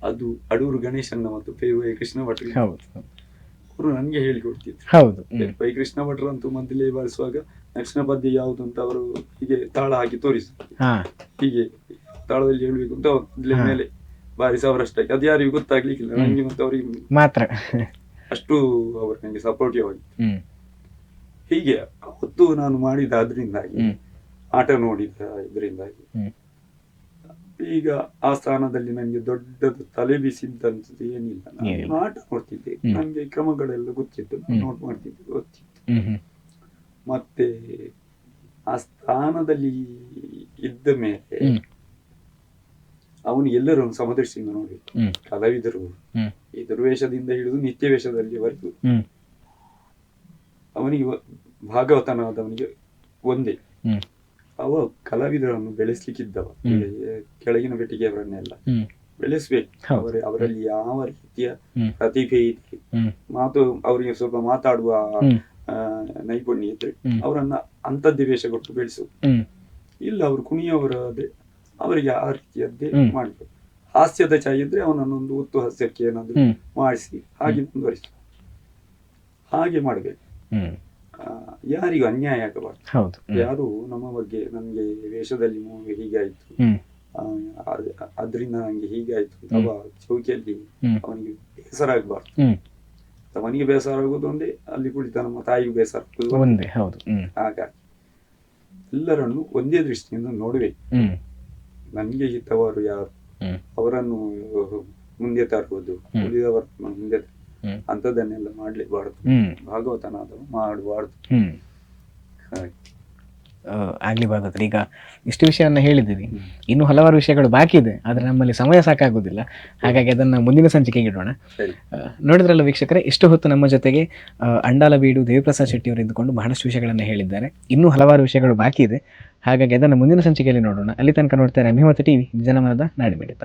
ಅದು ಅಡೂರು ಗಣೇಶನ್ನ ಮತ್ತು ವೈ ಕೃಷ್ಣ ಭಟ್ರು ಅವರು ನನ್ಗೆ ಹೇಳಿಕೊಡ್ತಿದ್ರು. ವೈ ಕೃಷ್ಣ ಭಟ್ರು ಅಂತೂ ಮೊದಲೇ ಬಾರಿಸುವಾಗ ದಕ್ಷಿಣ ಪದ್ಯ ಯಾವುದು ಅಂತ ಅವರು ಹೀಗೆ ತಾಳ ಹಾಕಿ ತೋರಿಸ್ತಾರೆ. ಹೀಗೆ ತಾಳದಲ್ಲಿ ಹೇಳ್ಬೇಕು ಅಂತ ಮೊದಲೇ ಮೇಲೆ ಬಾರಿಸಿ ಅವರಷ್ಟಕ್ಕೆ, ಅದು ಯಾರಿಗೂ ಗೊತ್ತಾಗ್ಲಿಕ್ಕಿಲ್ಲ, ನಂಗೆ ಮತ್ತು ಅವರಿಗೆ ಮಾತ್ರ. ಅಷ್ಟು ಅವರು ನನಗೆ ಸಪೋರ್ಟಿವ್ ಆಗಿತ್ತು. ಹೀಗೆ ಅವತ್ತು ನಾನು ಮಾಡಿದ ಅದರಿಂದಾಗಿ, ಆಟ ನೋಡಿದ ಇದರಿಂದಾಗಿ ಈಗ ಆ ಸ್ಥಾನದಲ್ಲಿ ನನಗೆ ದೊಡ್ಡದು ತಲೆ ಬಿಸಿದ್ದಂಥದ್ದು ಏನಿಲ್ಲ. ನಾನು ಆಟ ನೋಡ್ತಿದ್ದೆ, ನನಗೆ ಕ್ರಮಗಳೆಲ್ಲ ಗೊತ್ತಿತ್ತು, ನೋಟ್ ಮಾಡ್ತಿದ್ದೆ, ಗೊತ್ತಿತ್ತು. ಮತ್ತೆ ಆ ಸ್ಥಾನದಲ್ಲಿ ಇದ್ದ ಮೇಲೆ ಅವನು ಎಲ್ಲರನ್ನು ಸಮದೃಷ್ಟಿಯಿಂದ ನೋಡ್ಬೇಕು. ಕಲಾವಿದರು ಎದುರು ವೇಷದಿಂದ ಹಿಡಿದು ನಿತ್ಯ ವೇಷದಲ್ಲಿವರೆಗೂ ಅವನಿಗೆ ಭಾಗವತನಾದವನಿಗೆ ಒಂದೇ, ಅವ ಕಲಾವಿದರನ್ನು ಬೆಳೆಸ್ಲಿಕ್ಕಿದ್ದವ. ಕೆಳಗಿನ ಬೆಟ್ಟಿಗೆಯವರನ್ನೆಲ್ಲ ಬೆಳೆಸ್ಬೇಕು. ಅವರಲ್ಲಿ ಯಾವ ರೀತಿಯ ಪ್ರತಿಭೆ ಇದೆ, ಅವರಿಗೆ ಸ್ವಲ್ಪ ಮಾತಾಡುವ ನೈಪುಣ್ಯ ಇದ್ರೆ ಅವರನ್ನ ಅಂತದ್ದೇ ವೇಷ ಕೊಟ್ಟು ಬೆಳೆಸು. ಇಲ್ಲ ಅವರು ಕುಣಿಯವರಾದ್ರೆ ಅವರಿಗೆ ಆ ರೀತಿಯದ್ದೇ ಮಾಡ್ಬೇಕು. ಹಾಸ್ಯದ ಛಾಯೆ ಇದ್ರೆ ಅವನನ್ನೊಂದು ಉತ್ತು ಹಾಸ್ಯಕ್ಕೆ ಏನಾದ್ರು ಮಾಡಿಸಿ ಹಾಗೆ ಮುಂದುವರಿಸು. ಹಾಗೆ ಮಾಡ್ಬೇಕು. ಯಾರಿಗೂ ಅನ್ಯಾಯ ಆಗಬಾರ್ದು. ಯಾರು ನಮ್ಮ ಬಗ್ಗೆ ನನ್ಗೆ ವೇಷದಲ್ಲಿ ಹೀಗಾಯ್ತು, ಅದ್ರಿಂದ ನಂಗೆ ಹೀಗಾಯ್ತು ಅಥವಾ ಚೌಕಿಯಲ್ಲಿ ಅವನಿಗೆ ಬೇಸರ ಆಗ್ಬಾರ್ದು. ಅವನಿಗೆ ಬೇಸರ ಆಗೋದು ಒಂದೇ, ಅಲ್ಲಿ ಕುಳಿತ ನಮ್ಮ ತಾಯಿಗೂ ಬೇಸರ ಆಗೋದು ಒಂದೇ. ಹಾಗಾಗಿ ಎಲ್ಲರನ್ನು ಒಂದೇ ದೃಷ್ಟಿಯಿಂದ ನೋಡ್ಬೇಕು. ನನ್ಗೆ ಹಿತವರು ಯಾರು ಅವರನ್ನು ಮುಂದೆ ತರುವುದು, ಉಳಿದವರನ್ನು ಮುಂದೆ ಅಂತದನ್ನೆಲ್ಲ ಮಾಡ್ಲೇಬಾರ್ದು. ಭಾಗವತನಾದವ ಮಾಡಬಾರ್ದು. ಆಗ್ಲಿ ಭಾಗವತರು, ಈಗ ಇಷ್ಟು ವಿಷಯವನ್ನ ಹೇಳಿದ್ದೀವಿ, ಇನ್ನು ಹಲವಾರು ವಿಷಯಗಳು ಬಾಕಿ ಇದೆ, ಆದ್ರೆ ನಮ್ಮಲ್ಲಿ ಸಮಯ ಸಾಕಾಗುದಿಲ್ಲ. ಹಾಗಾಗಿ ಅದನ್ನ ಮುಂದಿನ ಸಂಚಿಕೆಗೆ ಇಡೋಣ. ನೋಡಿದ್ರಲ್ಲ ವೀಕ್ಷಕರೇ, ಇಷ್ಟು ಹೊತ್ತು ನಮ್ಮ ಜೊತೆಗೆ ಅಂಡಾಲ ಬೀಡು ದೇವಿಪ್ರಸಾದ್ ಶೆಟ್ಟಿ ಅವರು ಇದ್ದುಕೊಂಡು ಬಹಳಷ್ಟು ವಿಷಯಗಳನ್ನ ಹೇಳಿದ್ದಾರೆ. ಇನ್ನೂ ಹಲವಾರು ವಿಷಯಗಳು ಬಾಕಿ ಇದೆ. ಹಾಗಾಗಿ ಅದನ್ನು ಮುಂದಿನ ಸಂಚಿಕೆಯಲ್ಲಿ ನೋಡೋಣ. ಅಲ್ಲಿ ತನಕ ನೋಡ್ತಾರೆ ಅಭಿಮತ ಟಿವಿ, ಜನಮನದ ನಾಡಿಮಿಡಿತ.